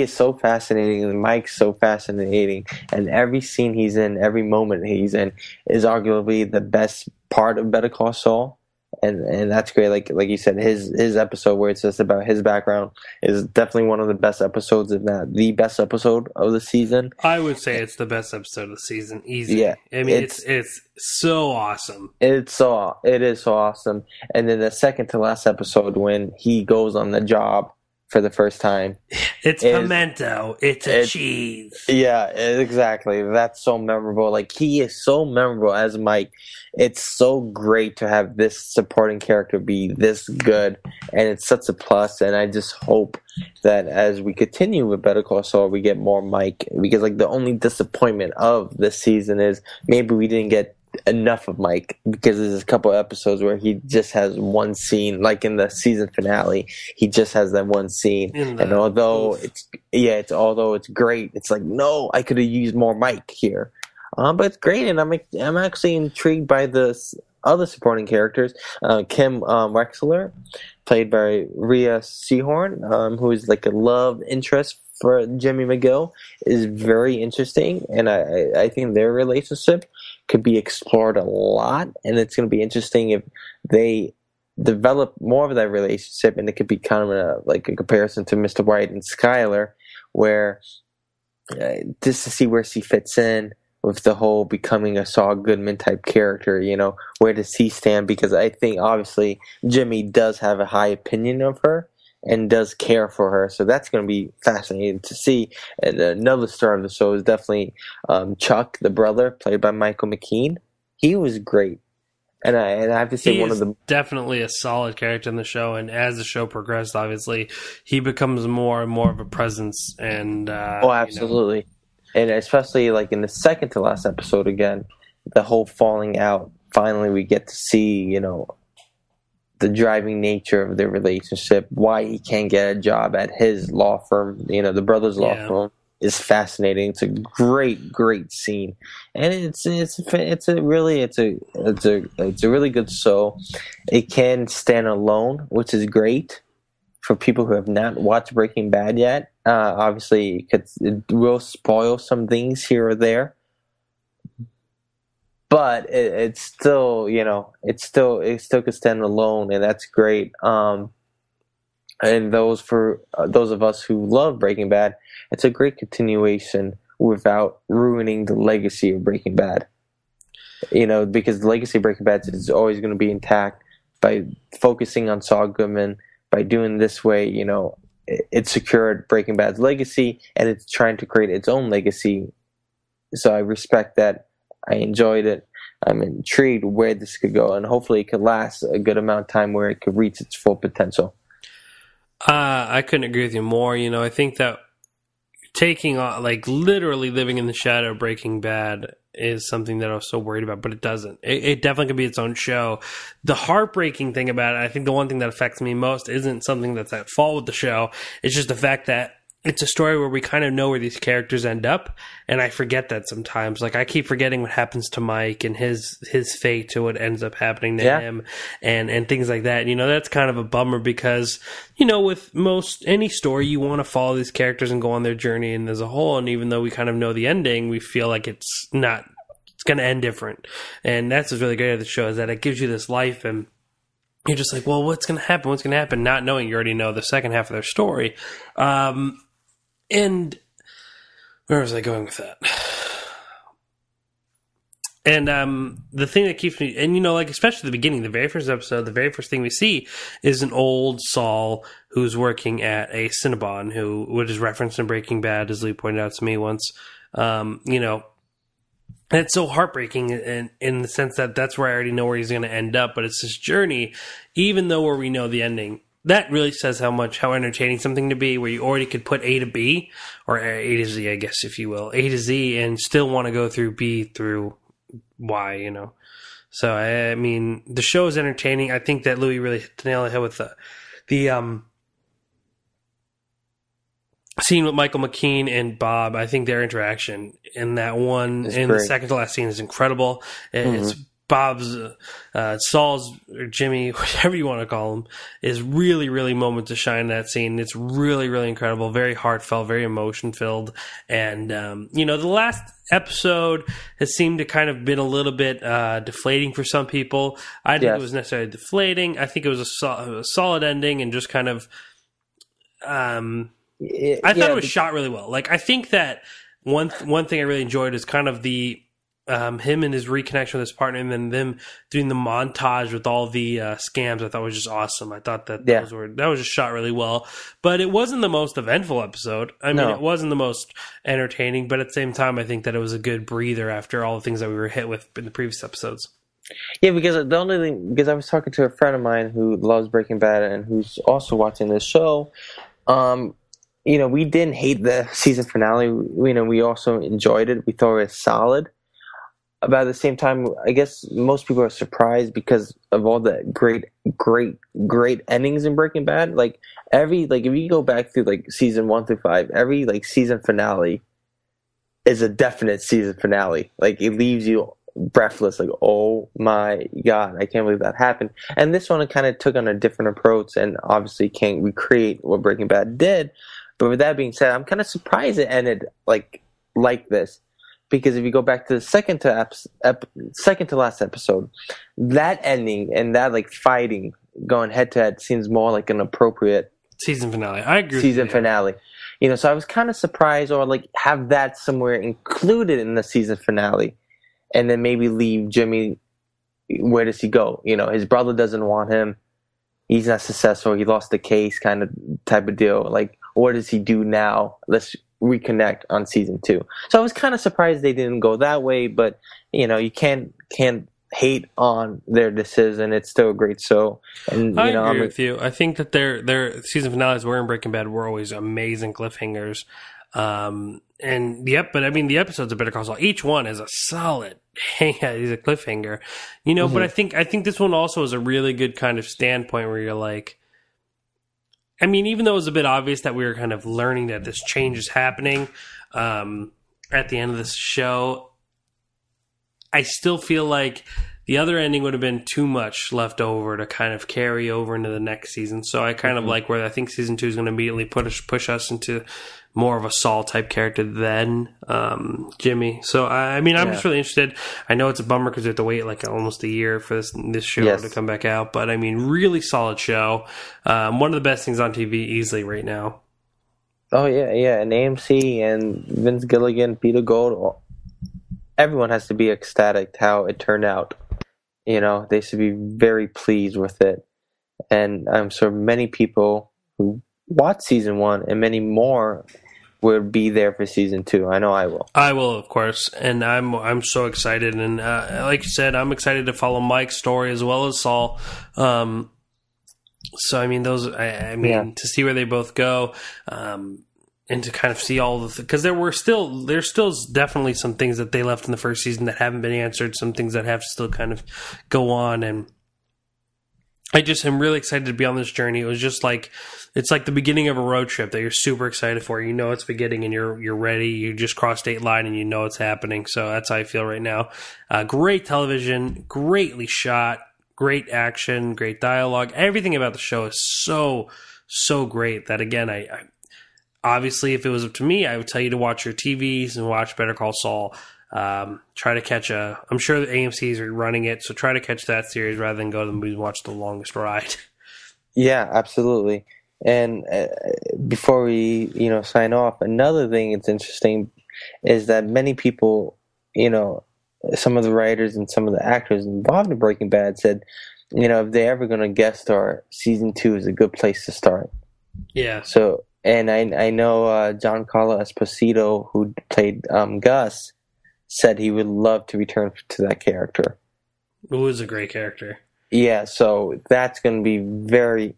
is so fascinating, and Mike's so fascinating, and every scene he's in, every moment he's in, is arguably the best part of Better Call Saul, and that's great. Like you said, his episode where it's just about his background is definitely one of the best episodes, if not the best episode of the season. I would say it's the best episode of the season, easy. Yeah, I mean, it's so awesome. It is so awesome. And then the second to last episode when he goes on the job for the first time. It's pimento. It's a cheese. Yeah, exactly. That's so memorable. Like, he is so memorable as Mike. It's so great to have this supporting character be this good, and it's such a plus. And I just hope that as we continue with Better Call Saul, we get more Mike. Because, like, the only disappointment of this season is maybe we didn't get enough of Mike, because there's a couple episodes where he just has one scene, like in the season finale, he just has that one scene, and although it's great, it's like, no, I could have used more Mike here, but it's great, and I'm actually intrigued by the other supporting characters. Kim Wexler, played by Rhea Seehorn, who is like a love interest for Jimmy McGill, is very interesting, and I think their relationship could be explored a lot, and it's going to be interesting if they develop more of that relationship, and it could be kind of a comparison to Mr. White and Skyler, where just to see where she fits in with the whole becoming a Saul Goodman type character, where does he stand? Because I think obviously Jimmy does have a high opinion of her and does care for her, so that's going to be fascinating to see. And another star of the show is definitely Chuck, the brother, played by Michael McKean. He was great, and I have to say, definitely a solid character in the show. And as the show progressed, obviously, he becomes more and more of a presence. And absolutely, and especially like in the second to last episode, again, the whole falling out. Finally, we get to see, the driving nature of their relationship, why he can't get a job at his law firm, the brothers' law firm, is fascinating. It's a great scene, and it's a really good show. It can stand alone, which is great for people who have not watched Breaking Bad yet. Obviously, it will spoil some things here or there. But it's still, it still could stand alone, and that's great. And for those of us who love Breaking Bad, it's a great continuation without ruining the legacy of Breaking Bad. Because the legacy of Breaking Bad is always going to be intact by focusing on Saul Goodman. By doing this way, it secured Breaking Bad's legacy, and it's trying to create its own legacy. So I respect that. I enjoyed it. I'm intrigued where this could go, and hopefully it could last a good amount of time where it could reach its full potential. I couldn't agree with you more. I think that taking on, literally living in the shadow of Breaking Bad is something that I was so worried about, but it doesn't. It definitely could be its own show. The heartbreaking thing about it, I think the one thing that affects me most isn't something that's at fault with the show. It's just the fact that it's a story where we kind of know where these characters end up, and I forget that sometimes. I keep forgetting what happens to Mike and his fate to what ends up happening to him, and things like that. That's kind of a bummer because, with any story, you want to follow these characters and go on their journey and as a whole, and even though we kind of know the ending, we feel like it's going to end different. And that's what's really great of the show, is that it gives you this life, and you're just like, well, what's going to happen? What's going to happen? Not knowing you already know the second half of their story. And where was I going with that? And the thing that keeps me, and especially the beginning, the very first episode, the very first thing we see is an old Saul who's working at a Cinnabon, which is referenced in Breaking Bad, as Lee pointed out to me once. And it's so heartbreaking in the sense that that's where I already know where he's going to end up, but it's this journey, even though where we know the ending. That really says how entertaining something to be, where you already could put A to B, or A to Z, I guess, if you will, A to Z, and still want to go through B through Y, you know. So, I mean, the show is entertaining. I think that Louis really hit the nail on the head with the scene with Michael McKean and Bob. I think their interaction in that one, in the second to last scene, is incredible. It's Bob's, Saul's, or Jimmy, whatever you want to call him, is really, really moment to shine in that scene. It's really, really incredible, very heartfelt, very emotion filled. And, you know, the last episode has seemed to kind of been a little bit deflating for some people. I didn't think it was necessarily deflating. I think it was a solid ending and just kind of, I thought it was shot really well. Like, I think that one thing I really enjoyed is kind of the him and his reconnection with his partner, and then them doing the montage with all the scams. I thought was just awesome. I thought that that was just shot really well. But it wasn't the most eventful episode. I mean, it wasn't the most entertaining, but at the same time, I think that it was a good breather after all the things that we were hit with in the previous episodes. Yeah, because I was talking to a friend of mine who loves Breaking Bad and who's also watching this show. You know, we didn't hate the season finale. You know, we also enjoyed it. We thought it was solid. But at the same time, I guess most people are surprised because of all the great endings in Breaking Bad. Like if you go back through like season 1 through 5, every like season finale is a definite season finale. Like it leaves you breathless. Like, oh my God, I can't believe that happened. And this one kind of took on a different approach, and obviously can't recreate what Breaking Bad did. But with that being said, I'm kind of surprised it ended like this. Because if you go back to the second to last episode, that ending and that like fighting going head to head seems more like an appropriate season finale. I agree. Season finale, you know. So I was kind of surprised, or like have that somewhere included in the season finale, and then maybe leave Jimmy. Where does he go? You know, his brother doesn't want him. He's not successful. He lost the case, kind of type of deal. Like, what does he do now? Let's reconnect on season 2. So I was kind of surprised they didn't go that way, but you know, you can't hate on their decision. It's still a great show. And I agree with you. I think that their season finales were in Breaking Bad were always amazing cliffhangers. But I mean the episodes of Better Call Saul, each one is a solid he's a cliffhanger. You know, but I think this one also is a really good kind of standpoint where you're like, I mean, even though it was a bit obvious that we were kind of learning that this change is happening at the end of this show, I still feel like the other ending would have been too much left over to kind of carry over into the next season. So I kind of like where I think season 2 is going to immediately push us into more of a Saul type character than Jimmy. So I mean, I'm just really interested. I know it's a bummer because we have to wait like almost a year for this show to come back out. But I mean, really solid show. One of the best things on TV easily right now. Oh yeah, and AMC and Vince Gilligan, Peter Gold, everyone has to be ecstatic how it turned out. You know, they should be very pleased with it. And I'm sure many people who watch season 1 and many more will be there for season 2. I know I will. I will, of course, and I'm so excited. And like you said, I'm excited to follow Mike's story as well as Saul. So I mean, to see where they both go, and to kind of see all the because there's still definitely some things that they left in the first season that haven't been answered, some things that have to still kind of go on, and I just am really excited to be on this journey. It was just like it's like the beginning of a road trip that you're super excited for. You know it's beginning and you're ready. You just cross state line and you know it's happening. So that's how I feel right now. Great television, greatly shot, great action, great dialogue. Everything about the show is so great that again, I obviously if it was up to me, I would tell you to watch your TVs and watch Better Call Saul. Try to catch I'm sure the AMC's are running it, so try to catch that series rather than go to the movies and watch The Longest Ride. Yeah, absolutely. And before we, sign off, another thing that's interesting is that many people, some of the writers and some of the actors involved in Breaking Bad said, if they're ever going to guest star, season 2 is a good place to start. Yeah. So, and I know Giancarlo Esposito, who played Gus, said he would love to return to that character. It was a great character. Yeah, so that's going to be very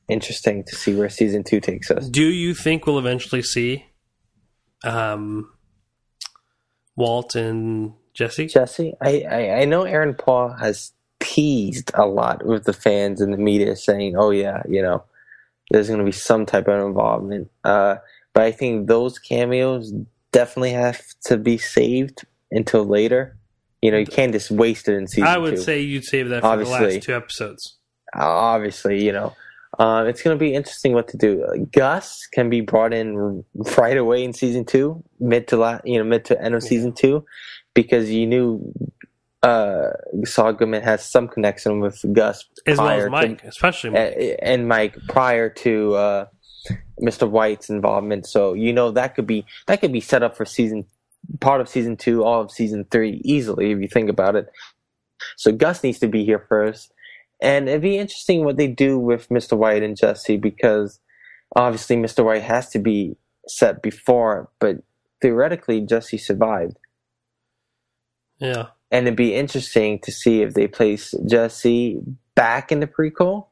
interesting to see where season 2 takes us. Do you think we'll eventually see Walt and Jesse? Jesse, I know Aaron Paul has teased a lot with the fans and the media saying, oh yeah, there's going to be some type of involvement. But I think those cameos definitely have to be saved until later. You can't just waste it in season 2. I would say you'd save that for the last 2 episodes. Obviously, it's going to be interesting what to do. Gus can be brought in right away in season 2, mid to end of season 2, because you knew Saul Goodman has some connection with Gus, as well as Mike, especially Mike. And Mike prior to Mr. White's involvement. So that could be set up for part of season 2, all of season 3 easily if you think about it. So Gus needs to be here first, and it'd be interesting what they do with Mr. White and Jesse, because obviously Mr. White has to be set before, but theoretically Jesse survived. Yeah. And it'd be interesting to see if they place Jesse back in the prequel,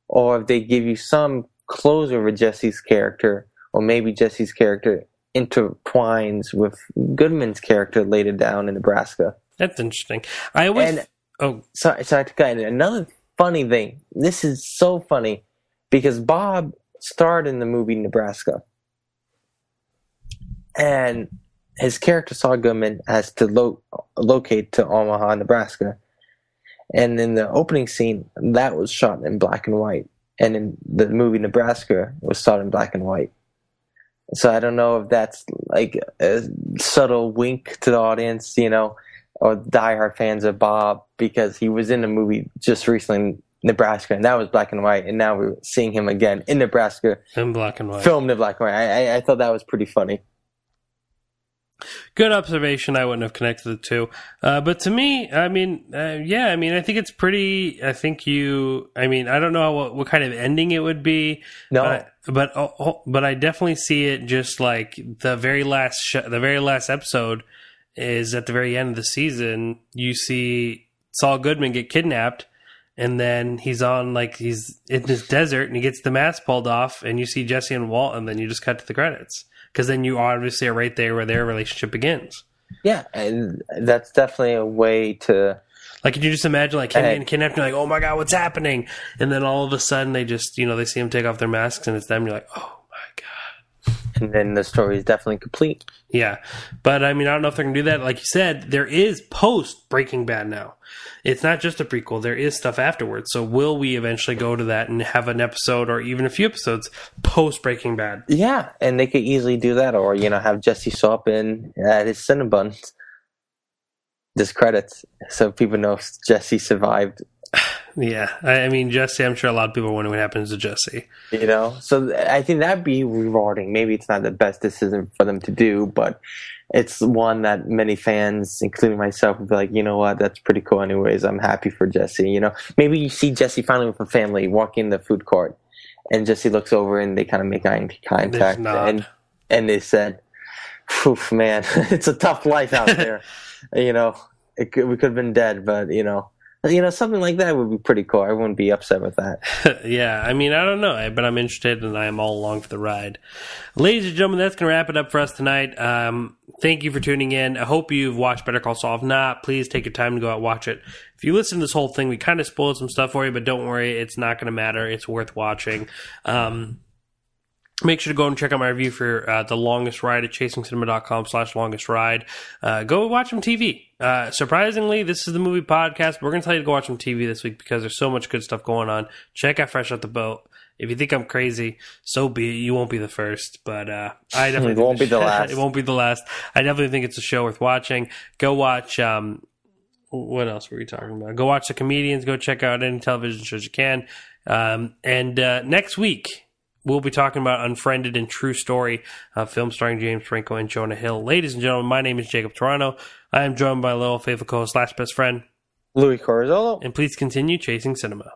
or if they give you some closure with Jesse's character, or maybe Jesse's character intertwines with Goodman's character later down in Nebraska. That's interesting. Sorry to cut in. Another funny thing. This is so funny because Bob starred in the movie Nebraska, and his character Saul Goodman has to locate to Omaha, Nebraska. And in the opening scene, that was shot in black and white. And in the movie Nebraska, it was shot in black and white. So I don't know if that's like a subtle wink to the audience, or diehard fans of Bob, because he was in the movie just recently in Nebraska, and that was black and white. And now we're seeing him again in Nebraska. In black and white. Filmed in black and white. I thought that was pretty funny. Good observation. I wouldn't have connected the two. But to me, I think it's pretty, I don't know what kind of ending it would be. No. But I definitely see it just like the very last episode is at the very end of the season. You see Saul Goodman get kidnapped, and then he's in this desert, and he gets the mask pulled off, and you see Jesse and Walt, and then you just cut to the credits. Because then you obviously are right there where their relationship begins. Yeah, and that's definitely a way to... Like, can you just imagine, him getting kidnapped, and you're like, oh my god, what's happening? And then all of a sudden, they just, they see him take off their masks, and it's them, and you're like, oh my god. And then the story is definitely complete. Yeah. But, I don't know if they're going to do that. Like you said, there is post-Breaking Bad now. It's not just a prequel. There is stuff afterwards. So will we eventually go to that and have an episode or even a few episodes post-Breaking Bad? Yeah, and they could easily do that. Or, have Jesse show up in at his Cinnabons. Just credits. So people know Jesse survived. Yeah. Jesse, I'm sure a lot of people wonder what happens to Jesse. So I think that'd be rewarding. Maybe it's not the best decision for them to do, but it's one that many fans, including myself, would be like, you know what, that's pretty cool anyways. I'm happy for Jesse. Maybe you see Jesse finally with a family walking in the food court, and Jesse looks over and they kind of make eye contact. And they said, oof, man, it's a tough life out there. We could have been dead, but, something like that would be pretty cool. I wouldn't be upset with that. Yeah, I don't know, but I'm interested, and I am all along for the ride. Ladies and gentlemen, that's going to wrap it up for us tonight. Thank you for tuning in. I hope you've watched Better Call Saul. If not, please take your time to go out and watch it. If you listen to this whole thing, we kind of spoiled some stuff for you, but don't worry, it's not going to matter. It's worth watching. Make sure to go and check out my review for The Longest Ride at chasingcinema.com/longest ride. Go watch some TV. Surprisingly, this is the movie podcast. We're going to tell you to go watch some TV this week because there's so much good stuff going on. Check out Fresh Out the Boat. If you think I'm crazy, so be it. You won't be the first, but I definitely it won't be the last. It won't be the last. I definitely think it's a show worth watching. Go watch. What else were we talking about? Go watch The Comedians. Go check out any television shows you can. And next week, we'll be talking about Unfriended and True Story, a film starring James Franco and Jonah Hill. Ladies and gentlemen, my name is Jacob Toronto. I am joined by little faithful co-host / best friend, Louis Corazolo. And please continue chasing cinema.